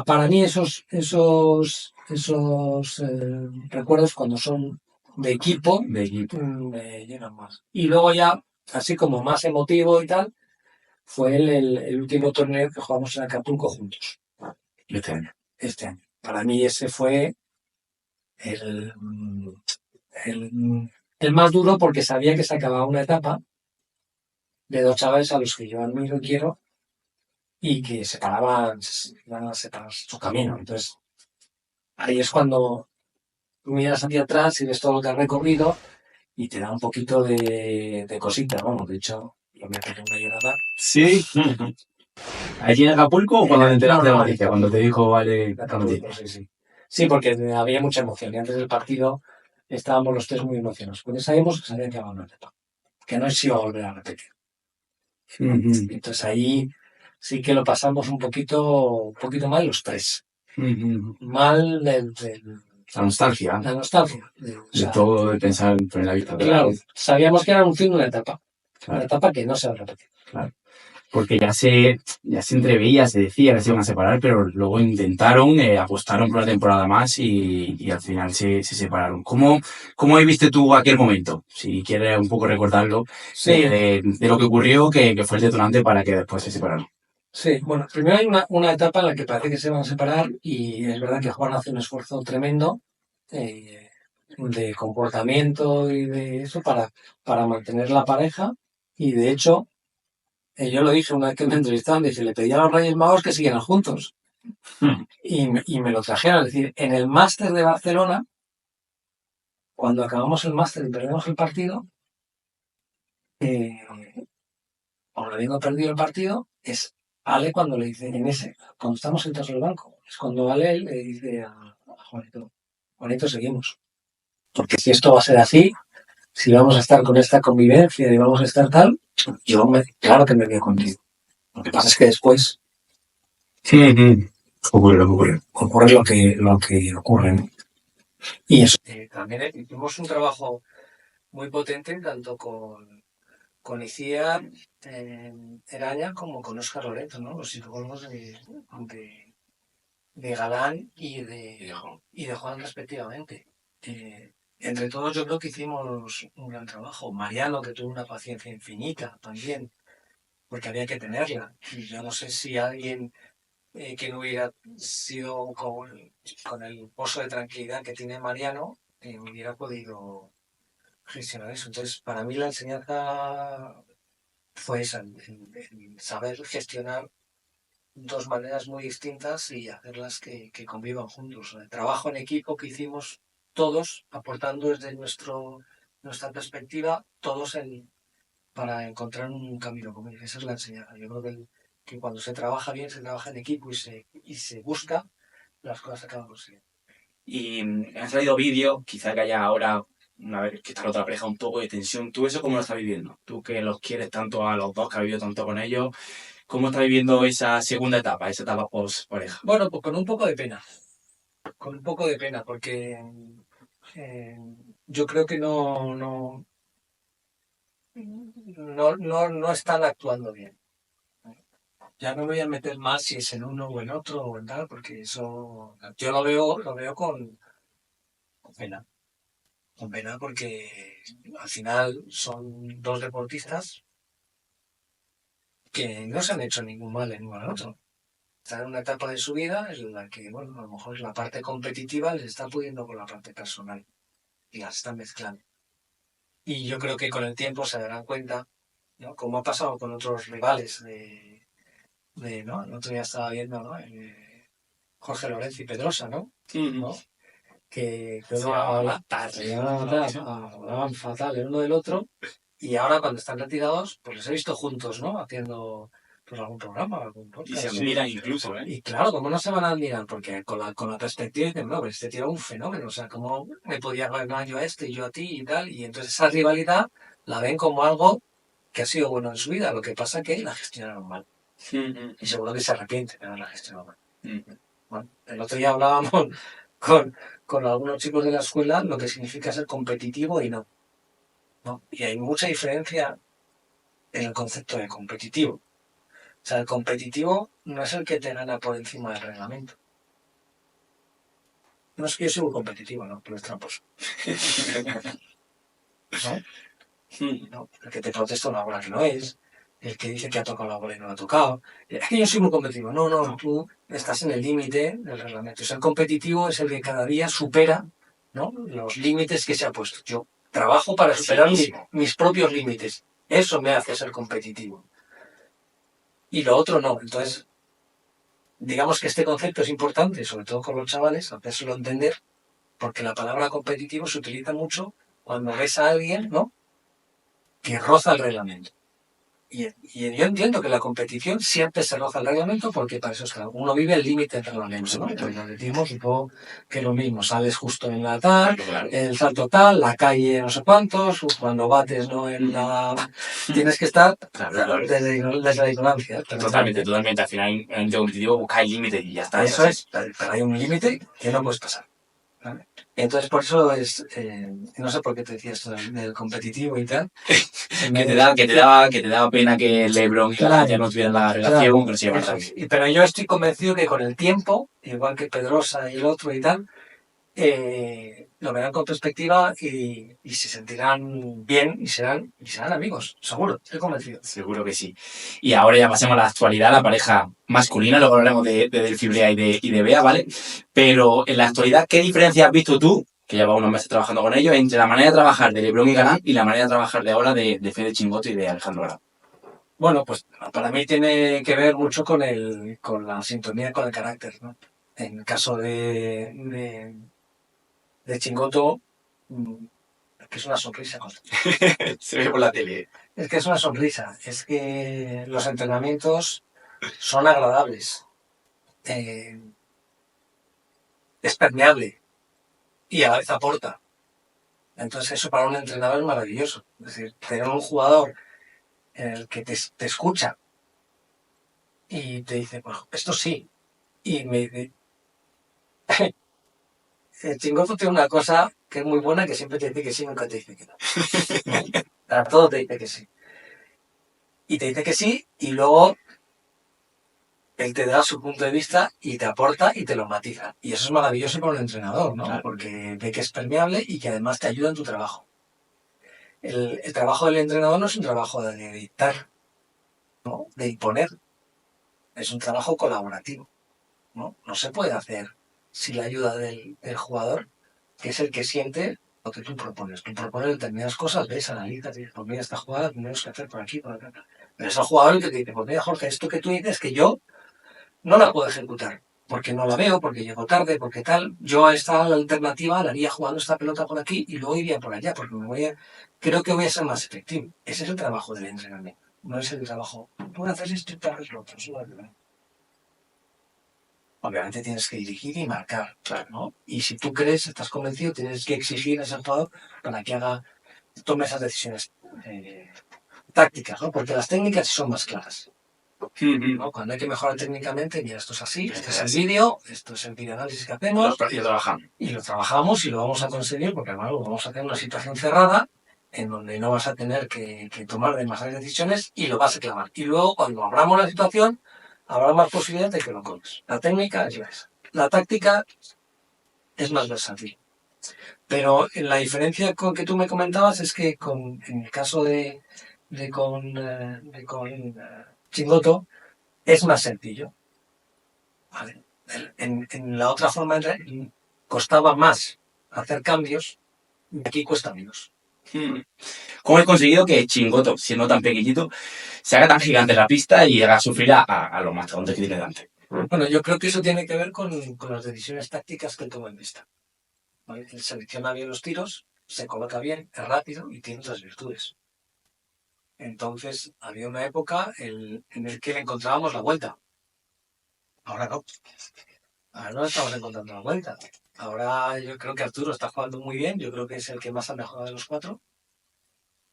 para mí esos recuerdos cuando son de equipo De equipo. me llenan más. Y luego ya, así como más emotivo y tal, fue el último torneo que jugamos en Acapulco juntos, Este año. este año. Para mí ese fue el, el, el más duro porque sabía que se acababa una etapa de dos chavales a los que yo admiro y quiero y que iban a separar su camino. Entonces, ahí es cuando tú miras hacia atrás y ves todo lo que has recorrido y te da un poquito de cosita. Vamos, de hecho, yo me pegué una llorada. Sí. ¿Allí en Acapulco o cuando te enteraste de la No, noticia? Cuando te dijo, vale, la Acapulco, noticia. sí. Sí, porque había mucha emoción y antes del partido estábamos los tres muy emocionados. Porque sabíamos que se había acabado una etapa, que no se iba a volver a repetir. Entonces ahí sí que lo pasamos un poquito mal los tres. Mal La nostalgia. la nostalgia. O De sea, todo, de pensar en la vista atrás. claro, sabíamos que era un fin de una etapa. Claro. Una etapa que no se va a repetir. Claro. Porque ya se entreveía, se decía que se iban a separar, pero luego intentaron, apostaron por una temporada más y al final se separaron. ¿Cómo viste tú aquel momento? Si quieres un poco recordarlo, Sí, de lo que ocurrió, que fue el detonante para que después se separaron. sí. Bueno, primero hay una etapa en la que parece que se van a separar y es verdad que Juan hace un esfuerzo tremendo de comportamiento y de eso para mantener la pareja y de hecho yo lo dije una vez que me entrevistaban, dije, le pedí a los Reyes Magos que siguieran juntos. Y me lo trajeron. Es decir, en el máster de Barcelona, cuando acabamos el máster y perdemos el partido, aun habiendo perdido el partido, es Ale cuando le dice, cuando estamos sentados en el banco, es cuando Ale le dice a Juanito, Juanito, seguimos. Porque si esto va a ser así, si vamos a estar con esta convivencia y vamos a estar tal, claro que me voy contigo. Lo que pasa es que después ocurre lo que ocurre, ¿no? Y eso. También hicimos un trabajo muy potente tanto con Icía Eraña como con Óscar Loreto, ¿no? Los psicólogos de Galán y de Juan respectivamente. Entre todos yo creo que hicimos un gran trabajo. Mariano, que tuvo una paciencia infinita también, porque había que tenerla. Y yo no sé si alguien que no hubiera sido con el pozo de tranquilidad que tiene Mariano, hubiera podido gestionar eso. Entonces, para mí la enseñanza fue esa, el saber gestionar dos maneras muy distintas y hacerlas que convivan juntos. El trabajo en equipo que hicimos todos, aportando desde nuestra perspectiva, todos para encontrar un camino común. Esa es la enseñanza. Yo creo que cuando se trabaja bien, se trabaja en equipo y se busca, las cosas se acaban consiguiendo. Y han salido vídeos, quizá que haya ahora, una vez que está la otra pareja, un poco de tensión. ¿Tú eso cómo lo estás viviendo? Tú que los quieres tanto a los dos, que has vivido tanto con ellos, ¿cómo estás viviendo esa segunda etapa, esa etapa post-pareja? Bueno, pues con un poco de pena. Con un poco de pena, porque yo creo que no están actuando bien. Ya no me voy a meter más si es en uno o en otro o en tal, porque eso yo lo veo con pena. Con pena porque al final son dos deportistas que no se han hecho ningún mal en uno al otro. Están en una etapa de su vida en la que, bueno, a lo mejor la parte competitiva les está pudiendo con la parte personal y las están mezclando. Y yo creo que con el tiempo se darán cuenta, ¿no? Como ha pasado con otros rivales ¿no? El otro día estaba viendo, ¿no? Jorge Lorenzo y Pedrosa, ¿no? ¿No? Que Se hablaban fatal el uno del otro y ahora cuando están retirados, pues los he visto juntos, ¿no? Haciendo pues algún programa, algún Y podcast. se admiran incluso, ¿eh? Y claro, ¿cómo no se van a admirar? Porque con la perspectiva dicen, no, pero este tío era un fenómeno, o sea, ¿cómo me podía ganar yo a este y yo a ti y tal? Y entonces esa rivalidad la ven como algo que ha sido bueno en su vida, lo que pasa que la gestionaron mal. Y seguro que se arrepienten de haberla gestionado mal. Bueno, el otro día hablábamos con algunos chicos de la escuela lo que significa ser competitivo y no. Y hay mucha diferencia en el concepto de competitivo. O sea, el competitivo no es el que te gana por encima del reglamento. No es que yo soy muy competitivo, ¿no? Pero es tramposo. ¿No? ¿No? El que te protesta una bola que no es, el que dice que ha tocado la bola y no la ha tocado. Es que yo soy muy competitivo. No, tú estás en el límite del reglamento. O sea, el competitivo es el que cada día supera, ¿no? Los límites que se ha puesto. Yo trabajo para superar mis propios límites. Eso me hace ser competitivo. Y lo otro no. Entonces, digamos que este concepto es importante, sobre todo con los chavales, hacérselo entender, porque la palabra competitivo se utiliza mucho cuando ves a alguien, ¿no?, que roza el reglamento. Y yo entiendo que la competición siempre se roza el reglamento porque para eso es que uno vive el límite del reglamento, ¿no? Entonces lo decimos, supongo que es lo mismo, sales justo en la tal, el salto tal, la calle no sé cuántos, cuando bates no en la... Tienes que estar desde la ignorancia. Totalmente. Al final, en el competitivo busca el límite y ya está. Eso es, pero hay un límite que no puedes pasar. ¿Vale? Entonces, por eso es, no sé por qué te decía esto del competitivo y tal. que te daba pena que LeBron y Galán ya no tuvieran la relación, pero se llevan rápido. Pero yo estoy convencido que con el tiempo, igual que Pedrosa y el otro y tal, lo verán con perspectiva y se sentirán bien y serán amigos, seguro, estoy convencido. Seguro que sí. Y ahora ya pasemos a la actualidad, la pareja masculina, luego hablaremos de Delphi Brea y de Bea, ¿vale? Pero en la actualidad, ¿qué diferencia has visto tú, que llevas unos meses trabajando con ellos, entre la manera de trabajar de LeBron y Galán y la manera de trabajar de ahora de Fede Chingoto y de Alejandro Grau? Bueno, pues para mí tiene que ver mucho con la sintonía, con el carácter, ¿no? En el caso de Chingoto, es que es una sonrisa. Se ve por la tele. Es que es una sonrisa. Es que los entrenamientos son agradables. Es permeable y a la vez aporta. Entonces eso para un entrenador es maravilloso. Es decir, tener un jugador en el que te escucha y te dice, pues esto sí. Y me dice... El Chingoto tiene una cosa que es muy buena, que siempre te dice que sí, nunca te dice que no. A todo te dice que sí. Y te dice que sí, y luego él te da su punto de vista y te aporta y te lo matiza. Y eso es maravilloso para un entrenador, ¿no? Claro. Porque ve que es permeable y que además te ayuda en tu trabajo. El trabajo del entrenador no es un trabajo de dictar, ¿no?, de imponer. Es un trabajo colaborativo, ¿no? No se puede hacer sin la ayuda del jugador, que es el que siente lo que tú propones. Tú propones determinadas cosas, ves, analizas, dices, pues mira, esta jugada tenemos que hacer por aquí, por acá. Pero es el jugador el que te dice, pues mira, Jorge, esto que tú dices que yo no la puedo ejecutar. porque no la veo, porque llego tarde, porque tal. Yo a esta alternativa la haría jugando esta pelota por aquí y luego iría por allá, porque creo que voy a ser más efectivo. Ese es el trabajo del entrenamiento. No es el trabajo, tú haces esto y tú haces lo otro. Eso no es verdad. Obviamente tienes que dirigir y marcar, claro, ¿no? Y si tú crees, estás convencido, tienes que exigir a ese jugador para que tome esas decisiones tácticas, ¿no? Porque las técnicas sí son más claras, ¿no? Cuando hay que mejorar técnicamente, mira, esto es así, este es el vídeo, esto es el videoanálisis que hacemos. Y lo trabajamos. Y lo trabajamos y lo vamos a conseguir porque además lo vamos a hacer en una situación cerrada en donde no vas a tener que tomar demasiadas decisiones y lo vas a clavar. Y luego cuando abramos la situación, habrá más posibilidades de que lo comes. La técnica es esa. La táctica es más versátil. Pero la diferencia con que tú me comentabas es que en el caso de Chingoto es más sencillo. ¿Vale? En la otra forma costaba más hacer cambios y aquí cuesta menos. ¿Cómo he conseguido que Chingoto, siendo tan pequeñito, se haga tan gigante la pista y llegue a sufrir a los mastodontes que tiene delante? Bueno, yo creo que eso tiene que ver con las decisiones tácticas que él toma en pista. ¿Vale? Él selecciona bien los tiros, se coloca bien, es rápido y tiene otras virtudes. Entonces, había una época en la que le encontrábamos la vuelta. Ahora no. Ahora no estamos encontrando la vuelta. Ahora yo creo que Arturo está jugando muy bien. Yo creo que es el que más ha mejorado de los cuatro.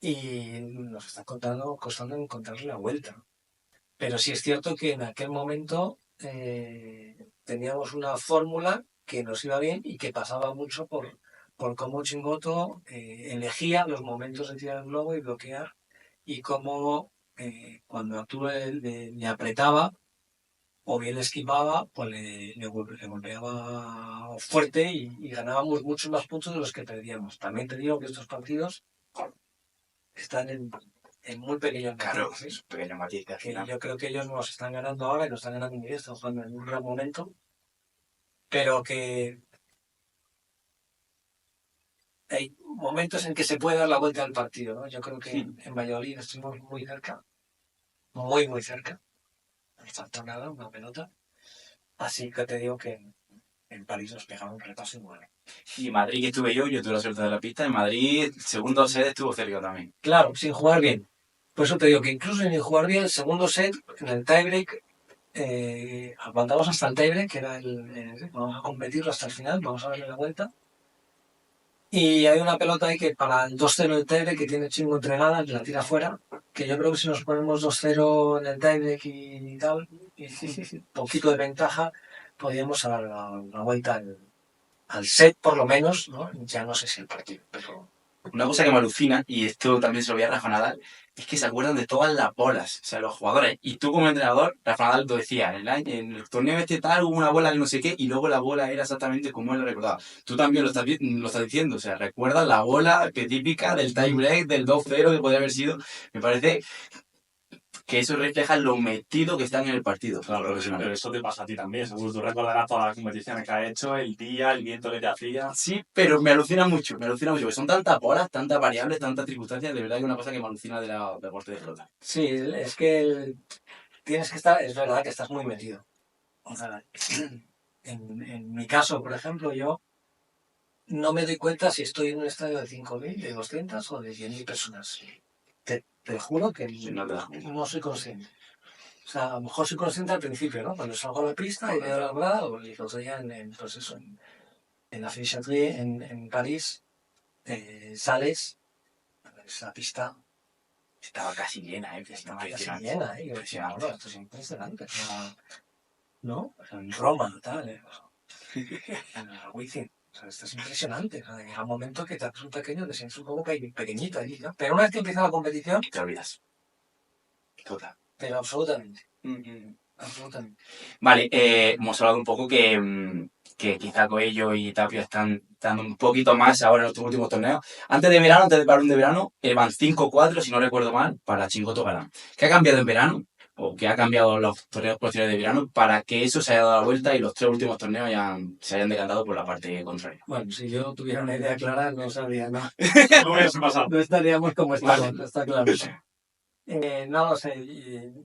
Y nos está costando encontrarle la vuelta. Pero sí es cierto que en aquel momento teníamos una fórmula que nos iba bien y que pasaba mucho por cómo Chingoto elegía los momentos de tirar el globo y bloquear y cómo cuando Arturo le apretaba o bien le esquivaba, pues le golpeaba fuerte y ganábamos muchos más puntos de los que perdíamos. También te digo que estos partidos están en muy pequeños Claro, matices, es un pequeño matiz que al que final. yo creo que ellos nos están ganando ahora y nos están ganando muy bien, están jugando en un gran momento, pero que hay momentos en que se puede dar la vuelta al partido, ¿no? Yo creo que en Valladolid estuvimos muy cerca, muy cerca, no faltó nada, una pelota, así que te digo que en París nos pegaron un repaso y bueno. Y Madrid, que estuve yo tuve la suerte de la pista. En Madrid, el segundo set estuvo cerca también. Claro, sin jugar bien. Por eso te digo que incluso sin jugar bien, el segundo set, en el tiebreak, aguantamos hasta el tiebreak, que era vamos a competirlo hasta el final, vamos a darle la vuelta. Y hay una pelota ahí que para el 2-0 del tiebreak que tiene Chingo entregada, la tira fuera, que yo creo que si nos ponemos 2-0 en el tiebreak y tal, y un poquito de ventaja, podríamos dar la vuelta al set por lo menos, ¿no? Ya no sé si el partido, pero... Una cosa que me alucina, y esto también se lo voy a Rafa Nadal, es que se acuerdan de todas las bolas, o sea, los jugadores. Y tú como entrenador, Rafa Nadal lo decía, en el torneo este tal hubo una bola que no sé qué, y luego la bola era exactamente como él lo recordaba. Tú también lo estás diciendo, o sea, recuerdas la bola que típica del tie break, del 2-0 que podría haber sido. Me parece que eso refleja lo metido que están en el partido. Claro, pero eso te pasa a ti también. Seguro tú recordarás todas las competiciones que has hecho, el día, el viento que te hacía. Sí, pero me alucina mucho, que son tantas bolas, tantas variables, tantas circunstancias, de verdad que es una cosa que me alucina de la deporte de pelota. Sí, es que tienes que estar, es verdad que estás muy metido. O sea, en mi caso, por ejemplo, yo no me doy cuenta si estoy en un estadio de 5.000, de 200 o de 100.000 personas. Te juro que no soy consciente. O sea, a lo mejor soy consciente al principio, ¿no? Cuando salgo a la pista y veo la grada, o el otro día pues eso, en la Fichaterie, en París, sales, ves la pista, Estaba casi llena, estaba casi llena, y yo decía, bueno, esto es impresionante. ¿No? O sea, en Roma, tal, en el Wizzing. O sea, esto es impresionante. O sea, llega un momento que te haces un pequeño, te sientes un poco pequeñito allí, ¿no? Pero una vez que empieza la competición, te olvidas. Total. pero absolutamente. Absolutamente. Vale, hemos hablado un poco que quizá Coello y Tapio están dando un poquito más ahora en los últimos torneos. Antes del parón de verano, van 5-4, si no recuerdo mal, para Chingoto Galán. ¿Qué ha cambiado en verano? ¿O qué ha cambiado los torneos posteriores de verano para que eso se haya dado la vuelta y los 3 últimos torneos se hayan decantado por la parte contraria? Bueno, si yo tuviera una idea clara, no sabría, ¿no? No hubiese pasado. No estaríamos como estamos, está claro. No lo sé,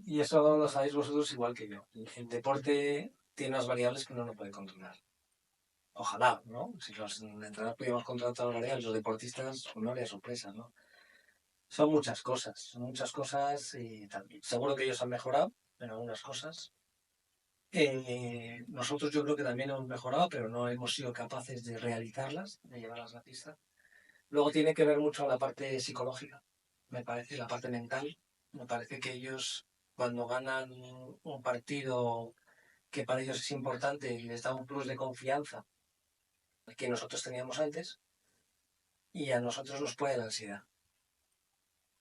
y eso lo sabéis vosotros igual que yo. El deporte tiene unas variables que uno no puede controlar. Ojalá, ¿no? Si los entrenadores pudiéramos controlar todas las variables, los deportistas, pues no habría sorpresa, ¿no? Son muchas cosas y tal. Seguro que ellos han mejorado en algunas cosas. Nosotros yo creo que también hemos mejorado, pero no hemos sido capaces de realizarlas, de llevarlas a la pista. Luego tiene que ver mucho la parte psicológica, me parece, la parte mental. Me parece que ellos, cuando ganan un partido que para ellos es importante, les da un plus de confianza que nosotros teníamos antes, y a nosotros nos puede la ansiedad.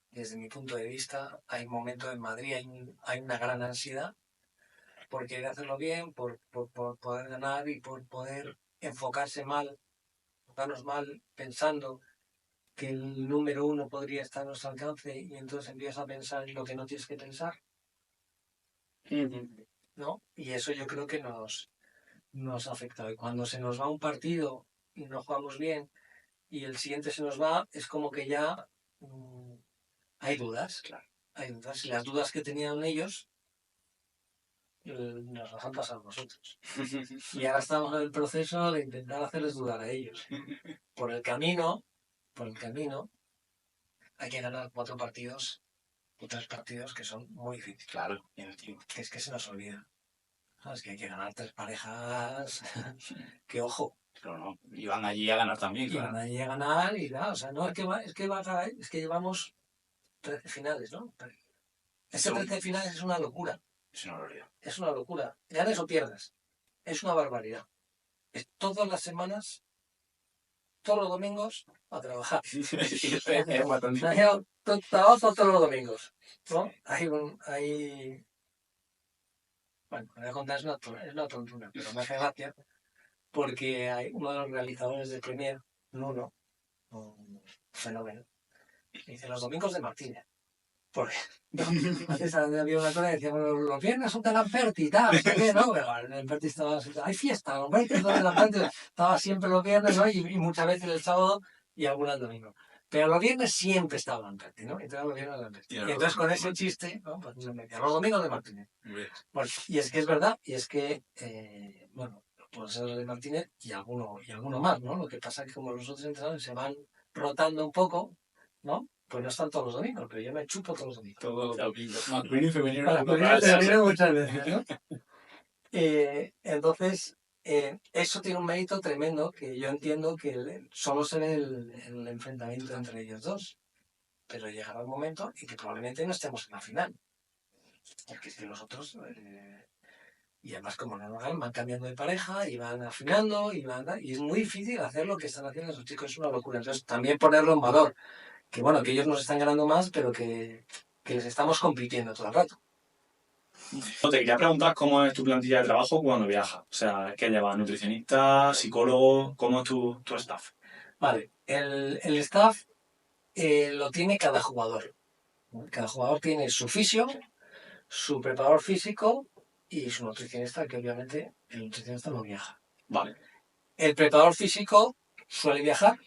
Desde mi punto de vista, hay un momento en Madrid, hay una gran ansiedad por querer hacerlo bien, por poder ganar y por poder enfocarnos mal, pensando que el número uno podría estar a nuestro alcance, y entonces empiezas a pensar en lo que no tienes que pensar, ¿no? Y eso yo creo que nos ha afectado. Y cuando se nos va un partido y no jugamos bien y el siguiente se nos va, es como que ya hay dudas, claro. Hay dudas. Y las dudas que tenían ellos nos las han pasado a nosotros. Y ahora estamos en el proceso de intentar hacerles dudar a ellos. Por el camino, hay que ganar 4 partidos o 3 partidos que son muy difíciles. Claro, y en el tiempo. Que es que se nos olvida. ¿Sabes? Que hay que ganar 3 parejas. Que ojo. Pero no, iban allí a ganar también, Y claro. van allí a ganar y nada. O sea, no, es que llevamos 13 finales, ¿no? Este 13 finales es una locura. Es una barbaridad. Es una locura. Ganes o pierdas. Es una barbaridad. Es todas las semanas, todos los domingos, a trabajar. Es bastante. Trabajo todos los domingos, ¿no? Bueno, me voy a contar, es una tontura, pero me hace gracia porque hay uno de los realizadores de Premiere, Nuno, un fenómeno, dice los domingos de Martínez. Porque antes había una cosa que decía, bueno, los viernes son de Lamperti y tal, no sé qué, ¿no? Pero en Lamperti estaba, hay fiesta, Lamperti es de Lamperti, estaba siempre los viernes, ¿no? Y muchas veces el sábado y algunas el domingo. Pero los viernes siempre estaba Lamperti, ¿no? Entonces los viernes Lamperti. Y entonces con ese chiste, ¿no? Pues me decía, los domingos de Martínez. Pues, y es que es verdad, y es que, bueno, puede ser de Martínez y alguno más, ¿no? Lo que pasa es que como los otros entrenadores se van rotando un poco, ¿no? Pues no están todos los domingos, pero yo me chupo todos los domingos. Todos los domingos. Masculino y femenino. Masculino muchas veces, ¿no? Entonces, eso tiene un mérito tremendo que yo entiendo que solo se ve el enfrentamiento entre ellos dos. Pero llegará un momento en que probablemente no estemos en la final. Porque es que los otros, y además como no lo hagan, van cambiando de pareja y van afinando y es muy difícil hacer lo que están haciendo esos chicos, es una locura. Entonces también ponerlo en valor, que bueno, que ellos nos están ganando más, pero que les estamos compitiendo todo el rato. Te quería preguntar cómo es tu plantilla de trabajo cuando viajas. O sea, ¿qué llevas? ¿Nutricionista, psicólogo? ¿Cómo es tu staff? Vale, el staff lo tiene cada jugador. Cada jugador tiene su fisio, su preparador físico y su nutricionista, que obviamente el nutricionista no viaja. Vale. El preparador físico suele viajar,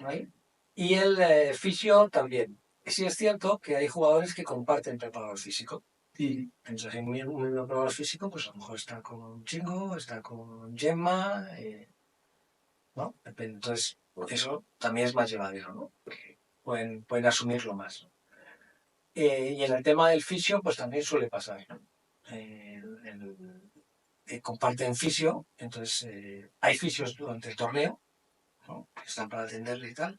¿vale? Y el fisio también. Sí es cierto que hay jugadores que comparten preparador físico. Entonces, en un preparador físico, pues a lo mejor está con Chingo, está con Gemma, ¿no? Depende. Entonces, eso también es más llevadero, ¿no? Porque pueden asumirlo más, ¿no? Y en el tema del fisio, pues también suele pasar, ¿no? Comparten fisio, entonces hay fisios durante el torneo, ¿no? Que están para atenderle y tal,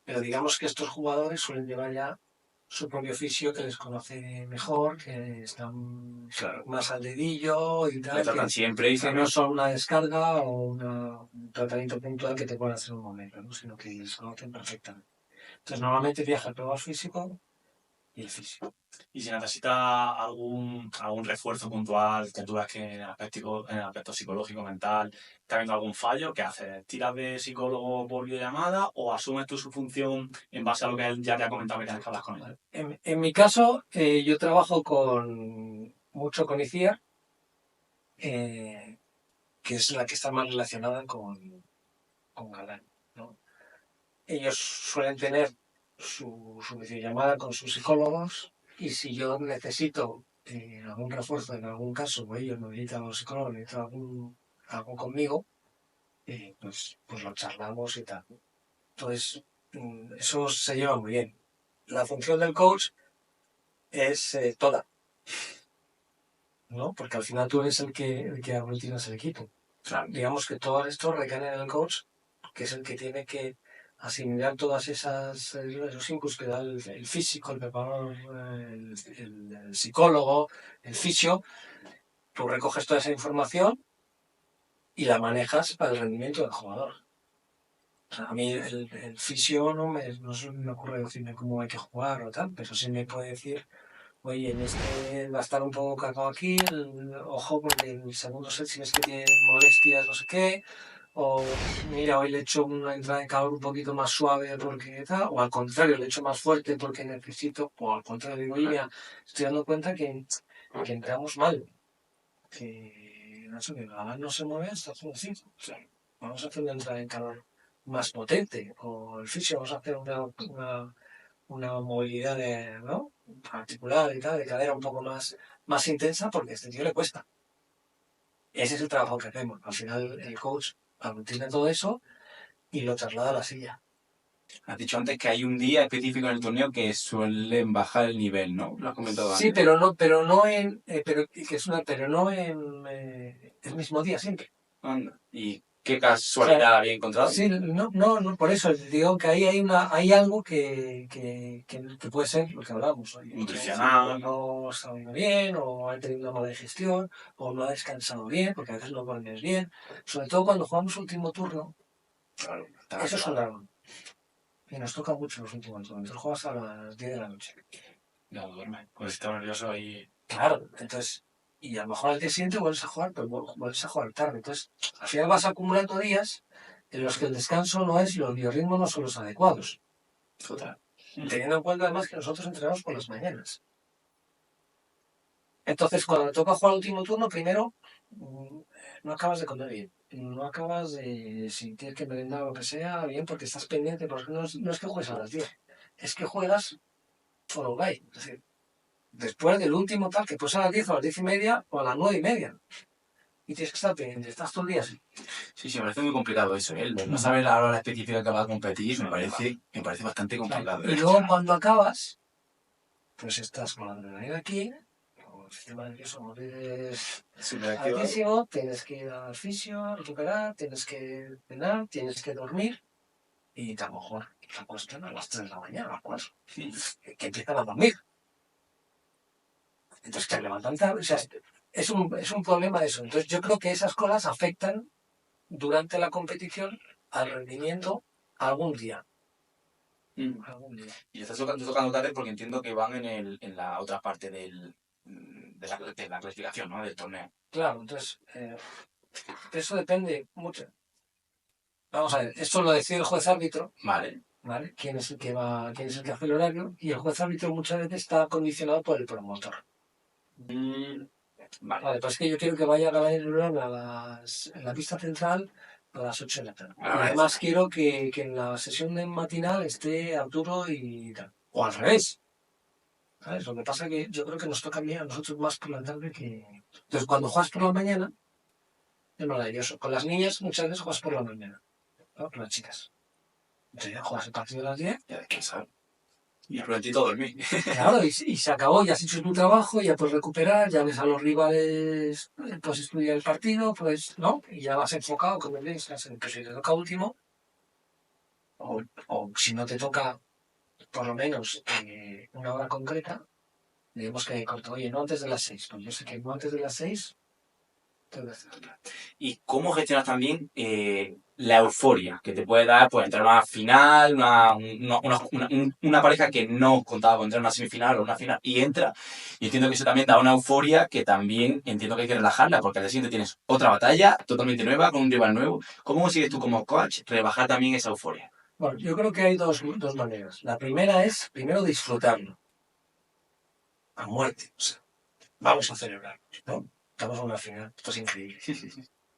pero digamos que estos jugadores suelen llevar ya su propio fisio que les conoce mejor, que están más al dedillo y tal, Me tratan siempre y que no son una descarga o un tratamiento puntual que te pueden hacer en un momento, ¿no? Sino que les conocen perfectamente. Entonces normalmente viaja el preparador físico y el fisio. Y si necesitas algún refuerzo puntual que tú veas que en el aspecto psicológico, mental, está habiendo algún fallo, ¿qué haces? ¿Tiras de psicólogo por videollamada o asumes tú su función en base a lo que él ya te ha comentado que tienes que hablar con él? En mi caso, yo trabajo mucho con ICIAR, que es la que está más relacionada con Galán, ¿no? Ellos suelen tener su videollamada con sus psicólogos, y si yo necesito algún refuerzo en algún caso, o ellos necesitan un psicólogo, necesitan algo conmigo, pues lo charlamos y tal. Entonces, eso se lleva muy bien. La función del coach es toda, ¿no? Porque al final tú eres el que aglutinas el equipo. Claro. Digamos que todo esto recae en el coach, que es el que tiene que asimilar todas esos inputs que da el físico, el preparador, el psicólogo, el fisio. Tú recoges toda esa información y la manejas para el rendimiento del jugador. O sea, a mí el fisio no se me ocurre decirme cómo hay que jugar o tal, pero sí me puede decir, oye, en este va a estar un poco cargado aquí, ojo, porque en el segundo set si ves que tiene molestias, no sé qué, o mira, hoy le echo una entrada de calor un poquito más suave porque tal, o al contrario, le echo más fuerte porque necesito, o al contrario, digo, oye, mira, estoy dando cuenta que entramos mal, que la bala no se mueve hasta hacer así. O sea, vamos a hacer una entrada en calor más potente, o el fisio, vamos a hacer una movilidad ¿no? articular y tal, de cadera un poco más intensa, porque a este tío le cuesta. Ese es el trabajo que hacemos. Al final el coach aglutina todo eso y lo traslada a la silla. Has dicho antes que hay un día específico en el torneo que suelen bajar el nivel, ¿no? Lo has comentado Sí, antes. pero no en, pero no en el mismo día siempre. Anda. ¿Y qué casualidad había encontrado? Sí, no, por eso digo que ahí hay algo que puede ser lo que hablamos. Oye, Nutricional. No está comiendo bien, o ha tenido una mala digestión, o no ha descansado bien, porque a veces no duermes bien. Sobre todo cuando jugamos último turno, Claro, eso es un drama. Y nos toca mucho los últimos turnos. Entonces juegas a las 10 de la noche. Ya no duerme. Pues está nervioso y... Claro, entonces, y a lo mejor al día siguiente vuelves a jugar, pero vuelves a jugar tarde. Entonces, al final vas acumulando días en los que el descanso no es y los biorritmos no son los adecuados. Total. Teniendo en cuenta además que nosotros entrenamos por las mañanas. Entonces, cuando te toca jugar el último turno, primero, no acabas de comer bien. No acabas de, si tienes que merendar o lo que sea, bien, porque estás pendiente, porque no es que juegues a las 10, es que juegas follow by. Es decir, después del último tal, que puede ser a las 10 o a las 10:30 o a las 9:30. Y tienes que estar pendiente, estás todo el día así. Sí, me parece muy complicado eso, ¿eh? No saber la hora específica que va a competir me parece bastante complicado. Y luego cuando acabas, pues estás con la adrenalina aquí, con el sistema nervioso no tienes altísimo, tienes que ir al fisio, a recuperar, tienes que cenar, tienes que dormir, y a lo mejor se acuestan a las 3 de la mañana, a las 4, que empiezan a dormir. Entonces te levantan tarde, o sea, es un problema de eso. Entonces yo creo que esas cosas afectan durante la competición al rendimiento algún día. Algún día. Y estás tocando tarde porque entiendo que van en la otra parte de la clasificación, ¿no? Del torneo. Claro, entonces, eso depende mucho. Vamos a ver, esto lo decide el juez árbitro, Vale. ¿vale? Quién es el que hace el horario, y el juez árbitro muchas veces está condicionado por el promotor. Vale, pues es que yo quiero que vaya a ganar el horario en la pista central a las 8 de la tarde. Y además quiero que en la sesión de matinal esté Arturo y tal. O al revés. ¿Sabes? Lo que pasa es que yo creo que nos toca a nosotros más por la tarde que... Entonces, cuando juegas por la mañana, es maravilloso. Con las niñas muchas veces juegas por la mañana, ¿no? Con las chicas. Entonces ya juegas el partido a las 10. Ya descansar. Y prontito dormir. Claro, y se acabó, ya has hecho tu trabajo, ya puedes recuperar, ya ves a los rivales, puedes estudiar el partido, pues, ¿no? Y ya vas enfocado, como ves, pues si te toca último, o si no te toca, por lo menos, una hora concreta, digamos que corto, oye, no antes de las 6, pues yo sé que no antes de las 6, tengo que hacer. ¿Y cómo gestionas también la euforia que te puede dar pues, entrar a una final, una pareja que no contaba con entrar a una semifinal o una final y entra? Y entiendo que eso también da una euforia que también entiendo que hay que relajarla porque al día siguiente tienes otra batalla totalmente nueva con un rival nuevo. ¿Cómo consigues tú como coach rebajar también esa euforia? Bueno, yo creo que hay dos maneras. La primera es, primero, disfrutarlo. A muerte. O sea, vamos a celebrar, ¿no? Estamos en una final, esto es increíble.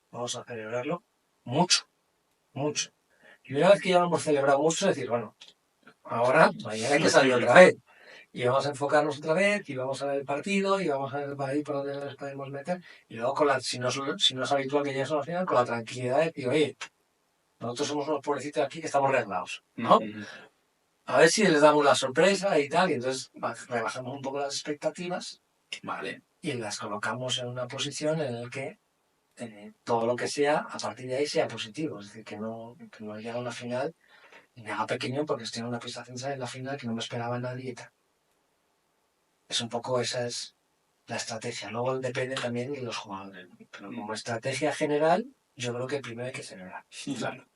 Vamos a celebrarlo mucho, mucho. Y una vez que ya lo hemos celebrado mucho, decir, bueno, ahora, mañana hay que salir otra vez. y vamos a enfocarnos otra vez, y vamos a ver el partido, y vamos a ver para ahí por donde nos podemos meter. Y luego, si no es habitual que llegues a la final, con la tranquilidad de decir, oye, nosotros somos unos pobrecitos aquí que estamos reglados, ¿no? A ver si les damos la sorpresa y tal, y entonces rebajamos un poco las expectativas, Vale. y las colocamos en una posición en la que todo lo que sea, a partir de ahí sea positivo. Es decir, que no llegue a una final y me haga pequeño porque estoy en una pista central en la final que no me esperaba nadie y tal. Es un poco esa es la estrategia. Luego depende también de los jugadores. Pero como estrategia general, yo creo que primero hay que celebrar. Claro.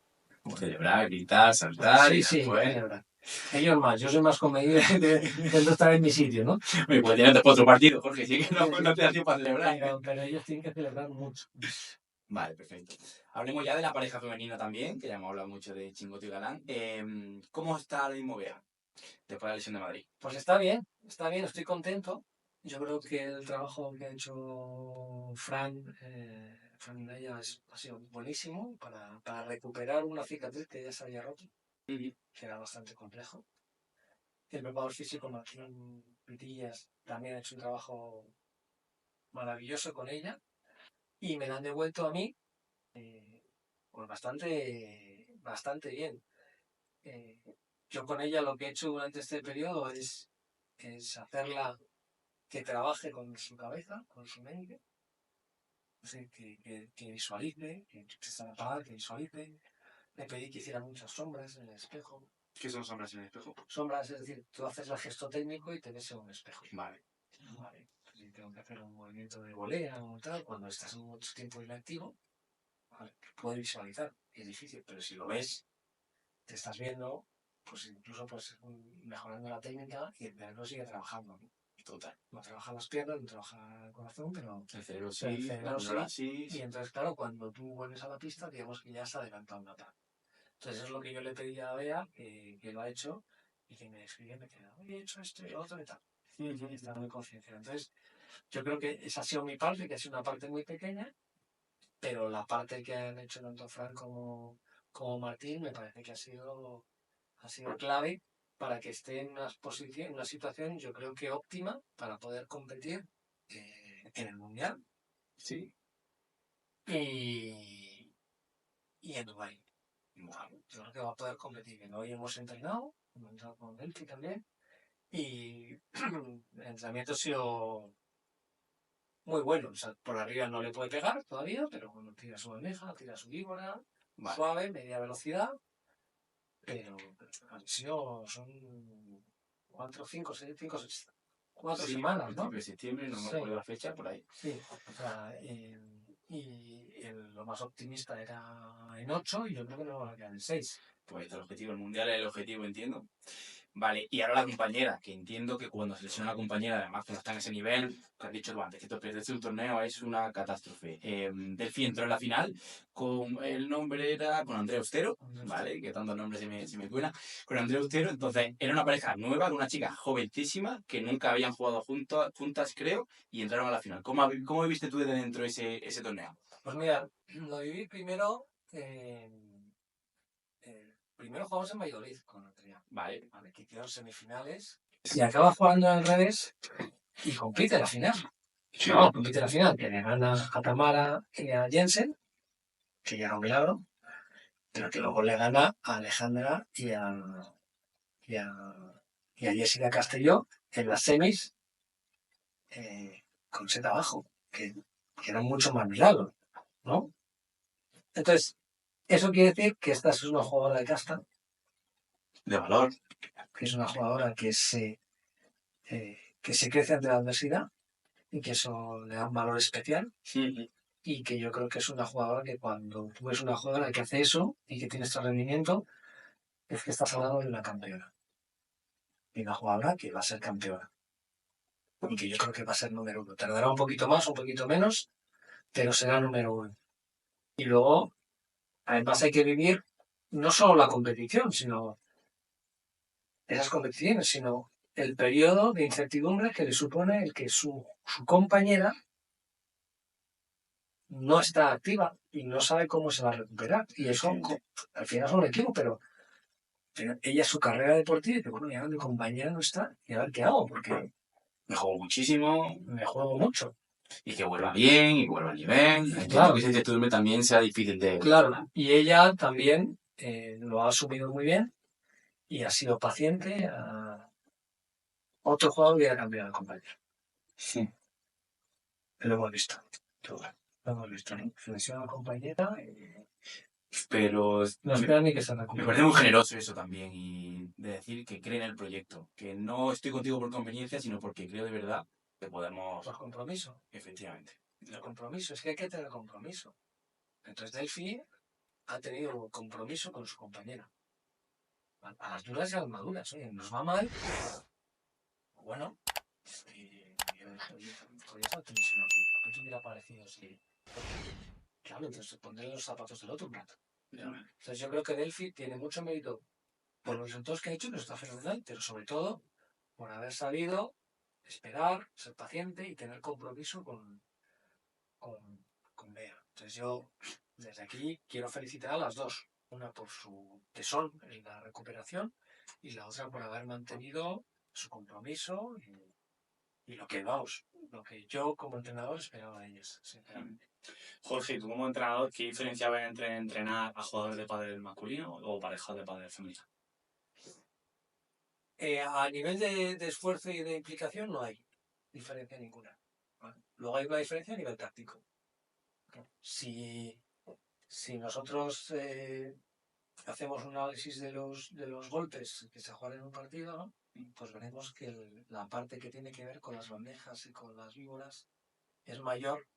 Celebrar, gritar, saltar y Sí, después... celebrar. Ellos más, yo soy más comedido de no estar en mi sitio, ¿no? Oye, pues tienes después otro partido, Jorge, sí que no te da tiempo para celebrar. Pero ellos tienen que celebrar mucho. Vale, perfecto. Hablemos ya de la pareja femenina también, que ya hemos hablado mucho de Chingoto y Galán. ¿Cómo está ahora mismo Bea, después de la lesión de Madrid? Pues está bien, estoy contento. Yo creo que el trabajo que ha hecho Fran Minaya ha sido buenísimo para recuperar una cicatriz que ya se había roto, que era bastante complejo. El preparador físico Martín Pitillas también ha hecho un trabajo maravilloso con ella y me la han devuelto a mí pues bastante bien. Yo con ella lo que he hecho durante este periodo es hacerla que trabaje con su cabeza, con su mente, o sea, que visualice, que esté apagada, que visualice. Le pedí que hiciera muchas sombras en el espejo. ¿Qué son sombras en el espejo? Sombras, es decir, tú haces el gesto técnico y te ves en un espejo. Vale. Si tengo que hacer un movimiento de volea o tal, cuando estás en mucho tiempo inactivo, vale, puedes visualizar. Es difícil, pero si lo ves, te estás viendo, pues incluso pues mejorando la técnica y el cerebro sigue trabajando, ¿no? Total. No trabaja las piernas, no trabaja el corazón, pero el cerebro sí, el cerebro sí. Y entonces, claro, cuando tú vuelves a la pista, digamos que ya se ha adelantado una etapa. Entonces, es lo que yo le pedí a Bea, que lo ha hecho, y que me escribía, me queda, oye, he hecho esto y lo otro y tal. Y está muy concienciado. Entonces, yo creo que esa ha sido mi parte, que ha sido una parte muy pequeña, pero la parte que han hecho tanto Fran como Martín me parece que ha sido clave para que esté en una situación, yo creo que óptima para poder competir en el Mundial. Sí. Y en Dubái. Bueno, yo creo que va a poder competir. Hoy hemos entrenado con Delphi también. Y el entrenamiento ha sido muy bueno. O sea, por arriba no le puede pegar todavía, pero bueno, tira su almeja, tira su víbora, suave, media velocidad. Pero han sido, son 4, 5, 6, 5, 4 semanas, ¿no? De septiembre, no me acuerdo la fecha, por ahí. Sí, o sea, lo más optimista era en 8 y yo creo que no va a quedar en 6. Pues este es el objetivo, el mundial es el objetivo, entiendo. Vale, y ahora la compañera, que entiendo que cuando se lesiona la compañera, además cuando está en ese nivel, que has dicho tú antes, que perderse un torneo es una catástrofe. Delphi entró en la final, el nombre era con Andrea Austero, ¿vale? Que tantos nombres se me cuelan. Con Andrea Austero, entonces era una pareja nueva, con una chica jovencísima, que nunca habían jugado juntas, creo, y entraron a la final. ¿Cómo viviste tú desde dentro ese torneo? Pues mira, lo viví primero... primero jugamos en Valladolid con Andrea. Vale, que quedaron semifinales. Y acaba jugando al revés y compite la final. No, compite la final, que le gana a Tamara y a Jensen, que ya era un milagro, pero que luego le gana a Alejandra y a Jessica Castelló en las semis con set abajo, que eran mucho más milagros, ¿no? Entonces, eso quiere decir que esta es una jugadora de casta, de valor, que es una jugadora que se crece ante la adversidad y que eso le da un valor especial. Sí. Y que yo creo que es una jugadora que cuando tú ves una jugadora que hace eso y que tiene este rendimiento, es que estás hablando de una campeona. Y una jugadora que va a ser campeona. Y que yo creo que va a ser número 1. Tardará un poquito más, un poquito menos, pero será número 1. Y luego, además hay que vivir no solo la competición, sino esas competiciones, sino el periodo de incertidumbre que le supone el que su compañera no está activa y no sabe cómo se va a recuperar. Y eso, al final es un equipo, pero pero ella su carrera deportiva, y dice, bueno, ya mi compañera no está, y a ver qué hago, porque Me juego muchísimo me juego mucho. y que vuelva bien y que vuelva a nivel. Entiendo Claro. que esa incertidumbre también sea difícil de... Claro, y ella también lo ha asumido muy bien y ha sido paciente. Otro jugador hubiera cambiado de compañero. Sí. Lo hemos visto. Lo hemos visto, ¿no? Se lesiona la compañera y Pero no espera ni que se me recupere. parece muy generoso eso también y de decir que cree en el proyecto, que no estoy contigo por conveniencia, sino porque creo de verdad que podemos... Por compromiso. Efectivamente. El compromiso, es que hay que tener compromiso. Entonces Delphi ha tenido compromiso con su compañera. A las duras y a las maduras. Oye, nos va mal. Bueno, yo dije, oye, podrías haber tenido ¿a qué te hubiera parecido si...? Claro, entonces pondré los zapatos del otro un rato. Entonces yo creo que Delphi tiene mucho mérito por los resultados que ha hecho, que está fenomenal, pero sobre todo por haber sabido esperar, ser paciente y tener compromiso con Bea. Entonces yo desde aquí quiero felicitar a las dos. Una por su tesón en la recuperación y la otra por haber mantenido su compromiso y lo que yo como entrenador esperaba de ellas, sinceramente. Jorge, tú como entrenador, ¿qué diferencia ves entre entrenar a jugadores de pádel masculino o parejas de pádel femenina? A nivel de esfuerzo y de implicación no hay diferencia ninguna. ¿Vale? Luego hay una diferencia a nivel táctico. Si nosotros hacemos un análisis de los golpes que se juegan en un partido, ¿no? Pues veremos que la parte que tiene que ver con las bandejas y con las víboras es mayor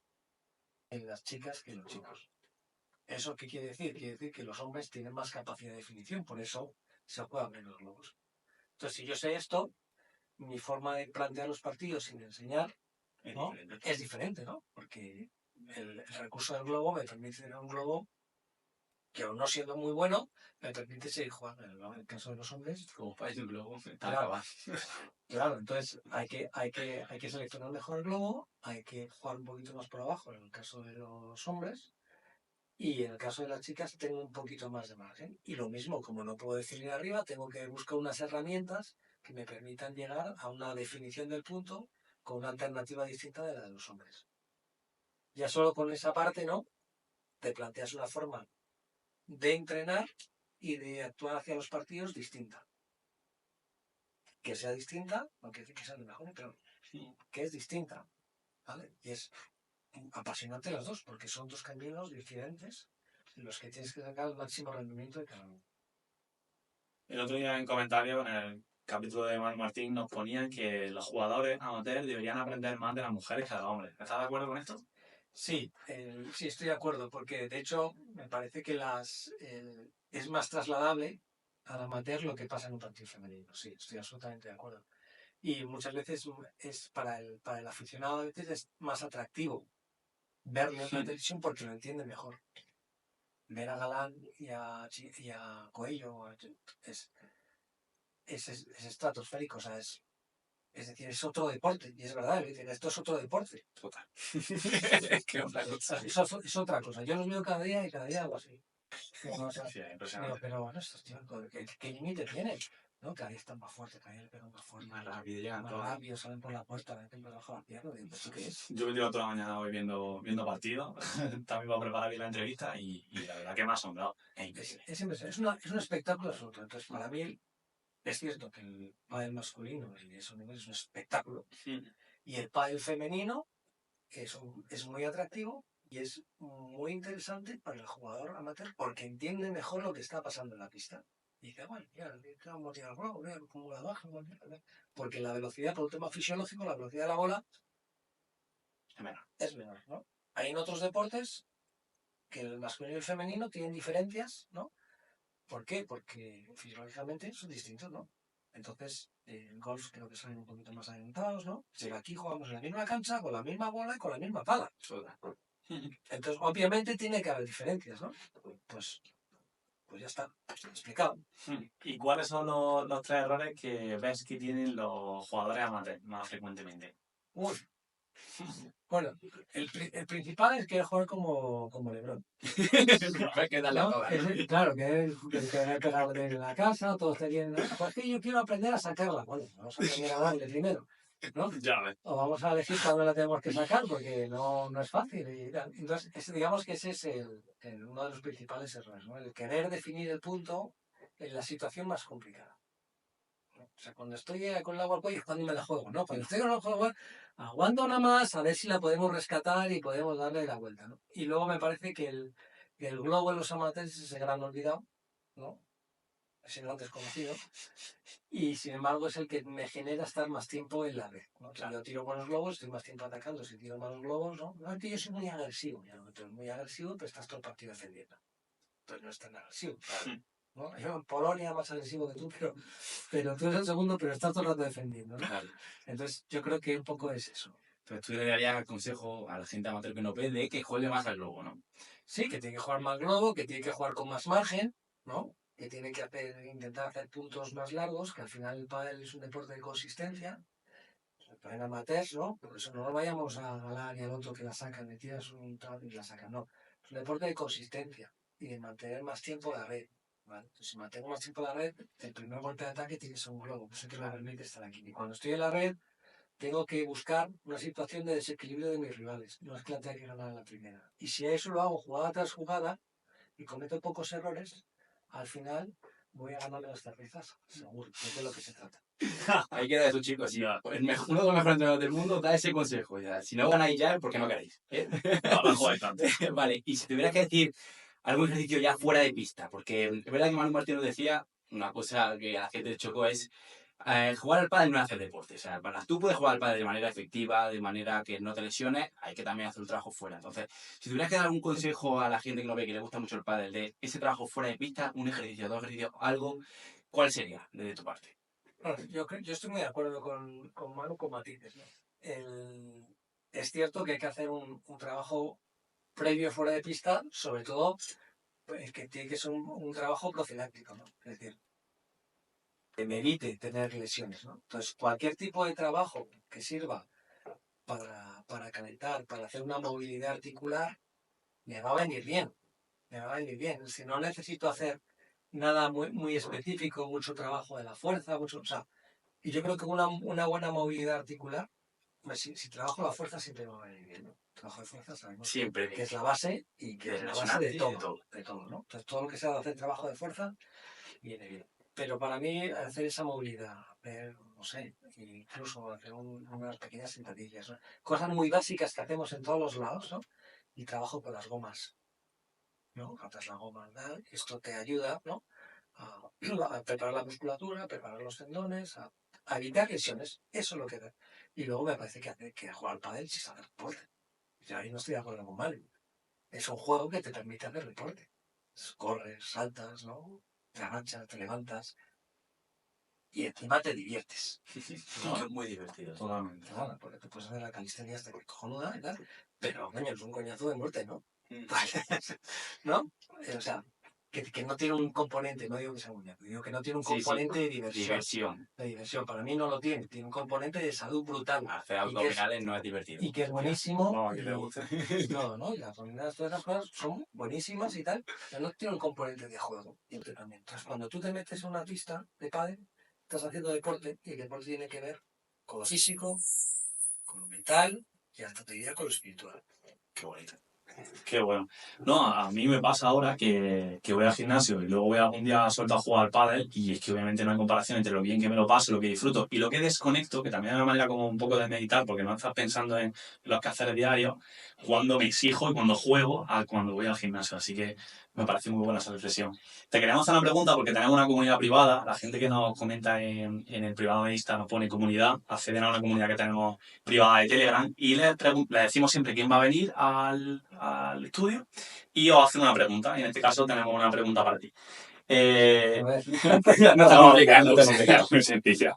en las chicas que en los chicos. ¿Eso qué quiere decir? Quiere decir que los hombres tienen más capacidad de definición, por eso se juegan menos globos. Entonces, si yo sé esto, mi forma de plantear los partidos sin enseñar, ¿no? Es diferente, ¿no? Porque el recurso del globo me permite tener un globo que, aún no siendo muy bueno, me permite seguir jugando. En el caso de los hombres, Como país de un globo, está claro, acabado. claro, entonces hay que seleccionar mejor el globo, hay que jugar un poquito más por abajo en el caso de los hombres, y en el caso de las chicas tengo un poquito más de margen. Y lo mismo, como no puedo decidir arriba, tengo que buscar unas herramientas que me permitan llegar a una definición del punto con una alternativa distinta de la de los hombres. Ya solo con esa parte, ¿no? Te planteas una forma de entrenar y de actuar hacia los partidos distinta. Que sea distinta, no quiere decir que sea lo mejor, pero que es distinta, ¿vale? Y es apasionante las dos, porque son dos caminos diferentes en los que tienes que sacar el máximo rendimiento de cada uno. El otro día en comentarios, en el capítulo de Manu Martín, nos ponían que los jugadores amateurs deberían aprender más de las mujeres que de los hombres. ¿Estás de acuerdo con esto? Sí, sí, estoy de acuerdo, porque de hecho me parece que es más trasladable al amateur lo que pasa en un partido femenino. Sí, estoy absolutamente de acuerdo. Y muchas veces es para el aficionado, a veces es más atractivo verlo en la televisión porque lo entiende mejor. Ver a Galán y a Coello es estratosférico, o sea, es decir, es otro deporte, y es verdad, es decir, esto es otro deporte. Total. ¿Qué otra cosa? Es otra cosa. Yo los veo cada día y cada día algo así. Digo, o sea, Sí, es impresionante. pero bueno, estos tíos, ¿qué límite tienen? ¿No? Cada día están más fuertes, cada día le pegan más fuerte. Más rápido, llegan Más todos. rápido, salen por la puerta, meten por debajo de la pierna. Digo, ¿esto qué es? Yo me llevo toda la mañana hoy viendo partidos, también para preparar bien la entrevista y la verdad que me ha asombrado. Es impresionante. Es impresionante. Es un espectáculo absoluto. Entonces, para mí, es cierto que el pádel masculino, el de esos niveles, es un espectáculo. Y el pádel femenino es muy atractivo y es muy interesante para el jugador amateur porque entiende mejor lo que está pasando en la pista. Y dice, bueno, ya, vamos a tirar el juego, cómo la baja, porque la velocidad, por un tema fisiológico, la velocidad de la bola es menor, ¿no? Hay en otros deportes que el masculino y el femenino tienen diferencias, ¿no? ¿Por qué? Porque fisiológicamente son distintos, ¿no? Entonces, en golf creo que salen un poquito más adelantados, ¿no? Pero aquí jugamos en la misma cancha, con la misma bola y con la misma pala. Entonces, obviamente tiene que haber diferencias, ¿no? Pues ya está, explicado. ¿Y cuáles son los tres errores que ves que tienen los jugadores amateurs más frecuentemente? Uy, Bueno, el principal es que jugar como LeBron. Hay que darle a ¿No? todas. Claro, que es que pegarle en la casa, todos te vienen. Pues que yo quiero aprender a sacarla. Bueno, vamos a aprender a darle primero, ¿no? Ya ves. O vamos a elegir cuándo la tenemos que sacar, porque no es fácil. Entonces, digamos que ese es uno de los principales errores, ¿no? El querer definir el punto en la situación más complicada. O sea, cuando estoy con el agua al cuello es cuando me la juego, ¿no? Cuando estoy con el juego, aguanto nada más a ver si la podemos rescatar y podemos darle la vuelta, ¿no? Y luego me parece que el globo en los amateurs es ese gran olvidado, ¿no? Es el gran desconocido. Y sin embargo es el que me genera estar más tiempo en la red, ¿no? Si yo tiro buenos globos, estoy más tiempo atacando. Si tiro malos globos, ¿no? No, es que yo soy muy agresivo. Ya no, tú eres muy agresivo, pero estás todo el partido defendiendo. Entonces no es tan agresivo. Claro. ¿No? Yo en Polonia más agresivo que tú, pero tú eres el segundo, pero estás todo el rato defendiendo, ¿no? Claro. Entonces yo creo que un poco es eso. Entonces tú le darías consejo a la gente amateur que no ve de que juegue más al globo, ¿no? Sí, que tiene que jugar más globo, que tiene que jugar con más margen, ¿no? Que tiene que intentar hacer puntos más largos, que al final el pádel es un deporte de consistencia. En amateurs, ¿no? Por eso no nos vayamos a ganar y al otro que la sacan, le tiras un tal y la sacan, no. Es un deporte de consistencia y de mantener más tiempo la red. ¿Vale? Entonces, si mantengo más tiempo la red, el primer golpe de ataque tiene que ser un globo, pues es que me permite estar aquí. Y cuando estoy en la red, tengo que buscar una situación de desequilibrio de mis rivales. No es que la tenga que ganar en la primera. Y si a eso lo hago jugada tras jugada y cometo pocos errores, al final voy a ganarme las cervezas, seguro, que es de lo que se trata. Ahí queda eso, chicos. Sí, uno de los mejores entrenadores del mundo da ese consejo. Ya. Si no ganáis ya, ¿por qué no queréis? ¿Eh? No jugáis tanto. Vale, y si tuvieras que decir algún ejercicio ya fuera de pista, porque es verdad que Manu Martín nos decía, una cosa que a la gente le chocó es jugar al pádel no es hacer deporte. O sea, tú puedes jugar al pádel de manera efectiva, de manera que no te lesiones, hay que también hacer un trabajo fuera. Entonces, si tuvieras que dar algún consejo a la gente que no ve, que le gusta mucho el pádel, de ese trabajo fuera de pista, un ejercicio, dos ejercicios, algo, ¿cuál sería desde tu parte? Bueno, yo estoy muy de acuerdo con Manu con matices, ¿no? Es cierto que hay que hacer un trabajo previo fuera de pista, sobre todo pues, que tiene que ser un trabajo profiláctico, ¿no? Es decir, que me evite tener lesiones, ¿no? Entonces, cualquier tipo de trabajo que sirva para calentar, para hacer una movilidad articular, me va a venir bien, me va a venir bien. Si no necesito hacer nada muy específico, mucho trabajo de la fuerza, o sea, y yo creo que una buena movilidad articular, pues si trabajo la fuerza siempre me va a venir bien, ¿no? Trabajo de fuerza sabemos Siempre. que es la base y que es la base de todo, ¿no? Entonces todo lo que sea de hacer trabajo de fuerza viene bien. Pero para mí hacer esa movilidad, no sé, incluso hacer unas pequeñas sentadillas, ¿no? Cosas muy básicas que hacemos en todos los lados, ¿no? Y trabajo con las gomas, ¿no? Atas la goma, ¿verdad? Esto te ayuda, ¿no? A preparar la musculatura, a preparar los tendones, a evitar lesiones. Eso es lo que da. Y luego me parece que hay que jugar al pádel sin saber deporte. Yo ahí no estoy de acuerdo con Mario. Es un juego que te permite hacer deporte. Corres, saltas, ¿no? Te agachas, te levantas. Y encima te diviertes. ¿No? Es muy divertido. Totalmente. Bueno, porque te puedes hacer la calistenia hasta que cojonuda y tal. Pero, coño, es un coñazo de muerte, ¿no? ¿No? O sea, que no tiene un componente, no digo que sea un muñeco, digo que no tiene un componente de diversión. De diversión, para mí no lo tiene, tiene un componente de salud brutal. Hacer abdominales no es divertido. Y que es buenísimo. No, que te gusta. No, no, y las abdominales, todas esas cosas son buenísimas y tal, pero no tiene un componente de juego y entrenamiento. Entonces, cuando tú te metes en una pista de pádel, estás haciendo deporte y el deporte tiene que ver con lo físico, con lo mental y hasta te diría con lo espiritual. Qué bonito. Qué bueno. No, a mí me pasa ahora que voy al gimnasio y luego voy algún día suelto a jugar al pádel y es que obviamente no hay comparación entre lo bien que me lo paso, lo que disfruto y lo que desconecto, que también es una manera como un poco de meditar porque no estás pensando en los quehaceres diarios, cuando me exijo y cuando juego a cuando voy al gimnasio. Así que me parece muy buena esa reflexión. Te queríamos hacer una pregunta porque tenemos una comunidad privada. La gente que nos comenta en el privado de Insta nos pone comunidad, acceden a una comunidad que tenemos privada de Telegram y le decimos siempre quién va a venir al estudio y os hacen una pregunta. Y en este caso tenemos una pregunta para ti. No te compliques, muy sencilla.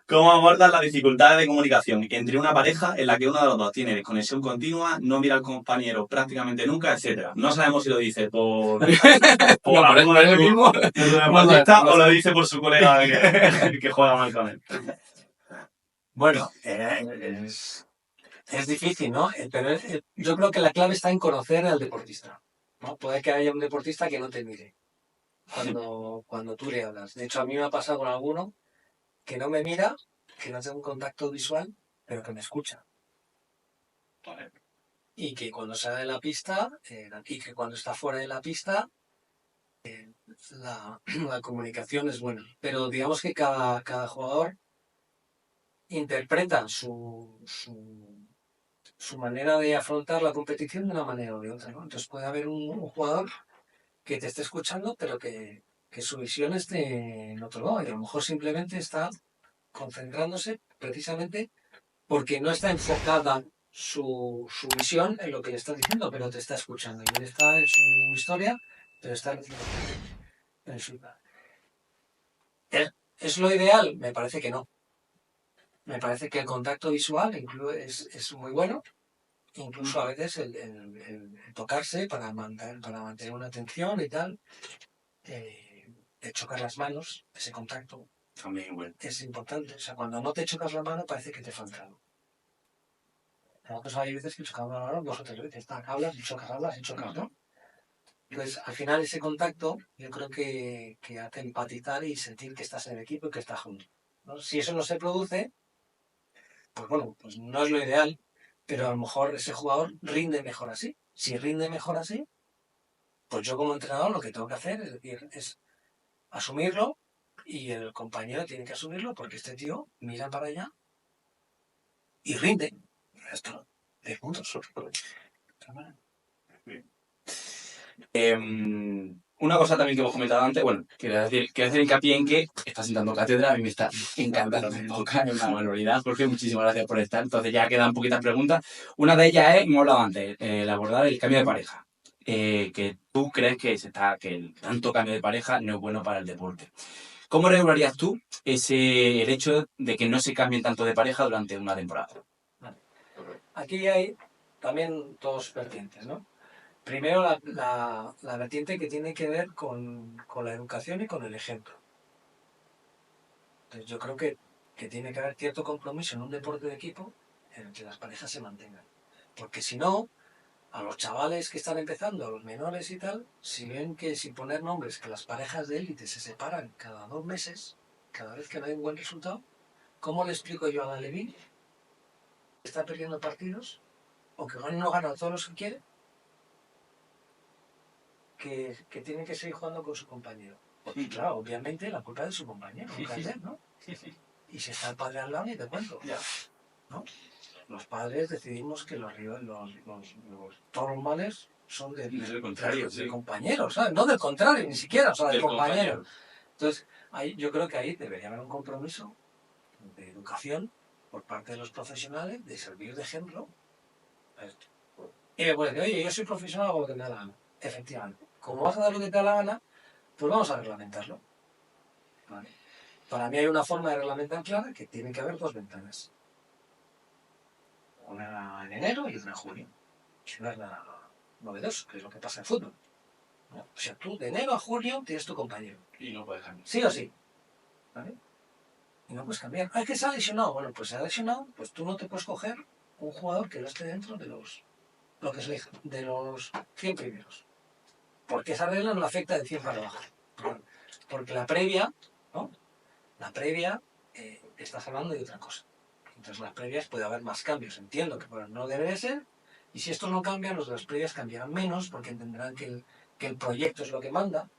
¿Cómo abordas las dificultades de comunicación entre una pareja en la que uno de los dos tiene desconexión continua, no mira al compañero prácticamente nunca, etcétera? No sabemos si lo dice por no es el mismo. o lo dice por su colega que juega mal con él. Bueno, Es difícil, ¿no? Pero yo creo que la clave está en conocer al deportista, ¿no? Puede que haya un deportista que no te mire cuando tú le hablas. De hecho, a mí me ha pasado con alguno que no me mira, que no tengo un contacto visual, pero que me escucha. Y que cuando sale de la pista, y que cuando está fuera de la pista, la comunicación es buena. Pero digamos que cada jugador interpreta su manera de afrontar la competición de una manera o de otra, ¿no? Entonces puede haber un jugador que te esté escuchando, pero que su visión esté en otro lado. Y a lo mejor simplemente está concentrándose precisamente porque no está enfocada su visión en lo que le estás diciendo, pero te está escuchando. Y él está en su historia, pero está en su... ¿Es lo ideal? Me parece que no. Me parece que el contacto visual es muy bueno. Incluso a veces el tocarse para mantener una atención y tal. De chocar las manos, ese contacto También, bueno. es importante. O sea, cuando no te chocas la mano parece que te falta algo. Nosotros hay veces que chocamos la mano 2 o 3 veces. Hablas y chocas, ¿no? Entonces, al final ese contacto yo creo que hace empatizar y sentir que estás en el equipo y que estás junto, ¿no? Si eso no se produce, pues bueno, pues no es lo ideal, pero a lo mejor ese jugador rinde mejor así. Si rinde mejor así, pues yo como entrenador lo que tengo que hacer es asumirlo y el compañero tiene que asumirlo porque este tío mira para allá y rinde. Esto, de puntos. Una cosa también que hemos comentado antes, bueno, quiero hacer hincapié en que está sentando cátedra, a mí me está encantando, me toca, es una barbaridad. Jorge, muchísimas gracias por estar. Entonces ya quedan poquitas preguntas. Una de ellas es, hemos hablado antes, el abordar el cambio de pareja. Que tú crees que el tanto cambio de pareja no es bueno para el deporte. ¿Cómo regularías tú el hecho de que no se cambien tanto de pareja durante una temporada? Aquí hay también dos vertientes, ¿no? Primero la vertiente que tiene que ver con la educación y con el ejemplo. Entonces yo creo que tiene que haber cierto compromiso en un deporte de equipo en el que las parejas se mantengan. Porque si no, a los chavales que están empezando, a los menores y tal, si ven que sin poner nombres, que las parejas de élite se separan cada 2 meses, cada vez que no hay un buen resultado, ¿cómo le explico yo a la Levín que está perdiendo partidos o que no gana todos los que quiere? Que tiene que seguir jugando con su compañero. Porque claro, obviamente la culpa es de su compañero, nunca es de él, ¿no? Y si está el padre al lado, ni te cuento. ¿No? Los padres decidimos que todos los males son del contrario, del compañero, ¿sabes? No del contrario, ni siquiera, o sea, del compañero. Entonces, yo creo que ahí debería haber un compromiso de educación por parte de los profesionales, de servir de ejemplo. Y me puede decir, oye, yo soy profesional, hago lo que me da la gana. Efectivamente. Como vas a dar lo que te da la gana, pues vamos a reglamentarlo. ¿Vale? Para mí hay una forma de reglamentar clara que tiene que haber 2 ventanas. Una en enero y otra en junio. Que no es nada novedoso, que es lo que pasa en fútbol. ¿No? O sea, tú de enero a junio tienes tu compañero. Y no puedes cambiar. Sí o sí. ¿Vale? Y no puedes cambiar. Ah, es que se ha lesionado. Bueno, pues se ha lesionado, pues tú no te puedes coger un jugador que no esté dentro de los 100 primeros. Porque esa regla no afecta de 100 para abajo. Porque la previa, ¿no? La previa, estás hablando de otra cosa. Entonces las previas puede haber más cambios. Entiendo que no debe de ser. Y si estos no cambian, los de las previas cambiarán menos porque entenderán que el proyecto es lo que manda,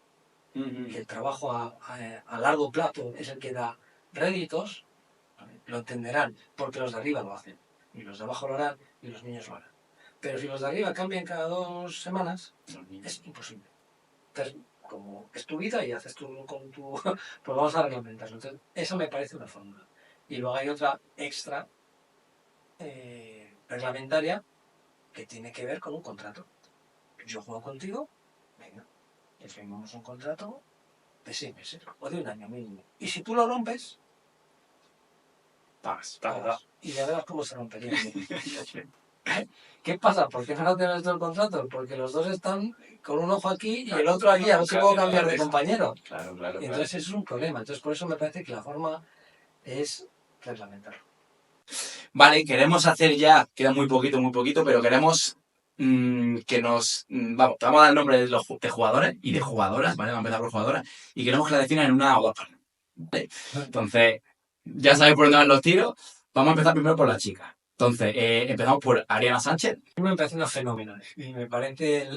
que el trabajo a largo plazo es el que da réditos. ¿Vale? Lo entenderán porque los de arriba lo hacen. Y los de abajo lo harán y los niños lo harán. Pero si los de arriba cambian cada 2 semanas, es imposible. Entonces, como es tu vida y haces tú con tu... pues vamos a reglamentarlo. Entonces, eso me parece una fórmula. Y luego hay otra extra reglamentaria que tiene que ver con un contrato. Yo juego contigo, venga, y firmamos un contrato de 6 meses o de 1 año mínimo. Y si tú lo rompes, pagas. Y ya verás cómo se rompería. ¿Qué pasa? ¿Por qué no tienes todo el contrato? Porque los dos están con un ojo aquí y el otro allí, a ver si puedo cambiar de compañero. Claro. Y entonces eso es un problema. Entonces por eso me parece que la forma es reglamentarlo. Vale, queremos hacer ya, queda muy poquito, pero queremos que nos... vamos, te vamos a dar el nombre de jugadores y de jugadoras, ¿vale? Vamos a empezar por jugadoras. Y queremos que la definan en una o dos palabras, ¿vale? Entonces, ya sabéis por dónde van los tiros. Vamos a empezar primero por la chica. Entonces, empezamos por Ariana Sánchez. Me parece un fenómeno. Y me parece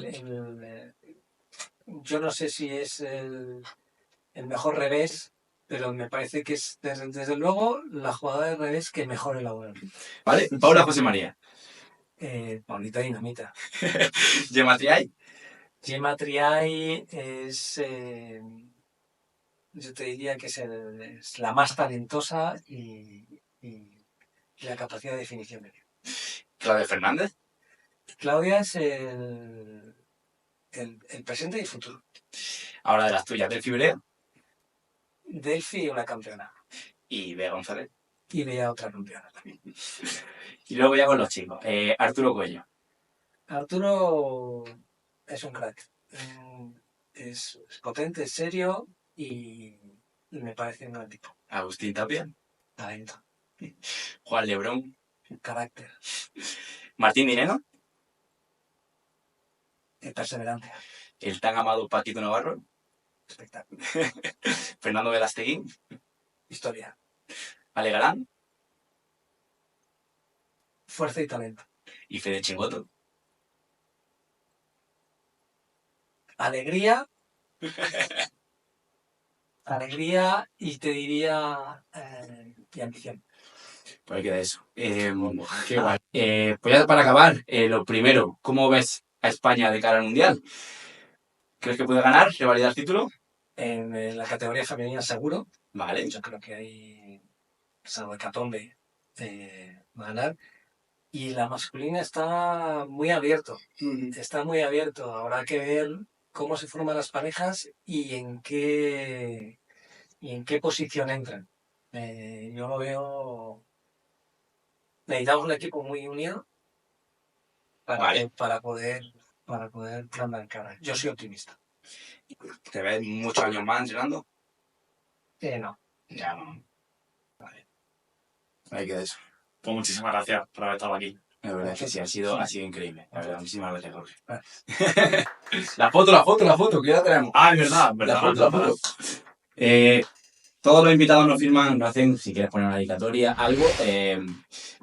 yo no sé si es el mejor revés, pero me parece que es desde luego la jugadora de revés que mejor elabora. ¿Vale? Paula José María. Paulita Dinamita. Gemma Triay. Gemma Triay es, yo te diría que es la más talentosa y la capacidad de definición. Claudia Fernández. Claudia es el presente y el futuro. Ahora de las tuyas, del Fibrea. Delphi, una campeona. Y Bea González. Y Bea, otra campeona también. Y luego ya con los chicos. Arturo Cuello. Arturo es un crack. Es potente, es serio y me parece un gran tipo. Agustín Tapia. Talento, Juan Lebrón. carácter, Martín Dineno. perseverancia, El tan amado Paquito Navarro. espectáculo, Fernando Velasteguín. historia, Ale Galán. fuerza y talento, Y Fede Chingoto. alegría y te diría y ambición. Pues ahí queda eso. Qué guay. Pues ya para acabar, lo primero, ¿cómo ves a España de cara al Mundial? ¿Crees que puede ganar, revalidar el título? En la categoría femenina seguro. Vale. Yo creo que hay, salvo Hecatombe, va a ganar. Y la masculina está muy abierto. Está muy abierto. Habrá que ver cómo se forman las parejas y en qué posición entran. Yo lo veo. Necesitamos un equipo muy unido Vale. para poder plantar cara. Yo soy optimista. ¿Te ves muchos años más entrenando? No. Ya no. Vale. Ahí queda eso. Pues muchísimas gracias por haber estado aquí. La verdad es que sí, ha sido increíble. La verdad, muchísimas gracias, Jorge. La foto, que ya la tenemos. Ah, es verdad, La foto. Todos los invitados nos firman, nos hacen, si quieres poner una dedicatoria, algo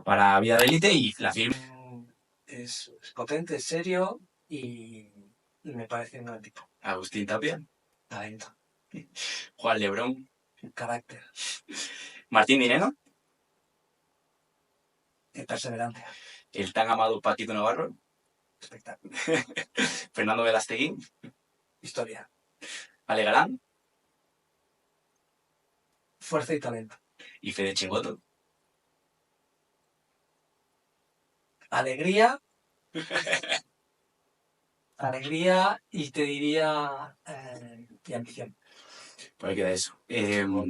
para Vida de Élite y la firma. Es potente, es serio y me parece un gran tipo. Agustín Tapia. Talento, Juan Lebrón. carácter, Martín Dineno. perseverancia, El tan amado Paquito Navarro. espectáculo, Fernando Velasteguín. historia, Ale Galán. fuerza y talento, Y Fede Chingoto. alegría y te diría y ambición. Pues ahí queda eso.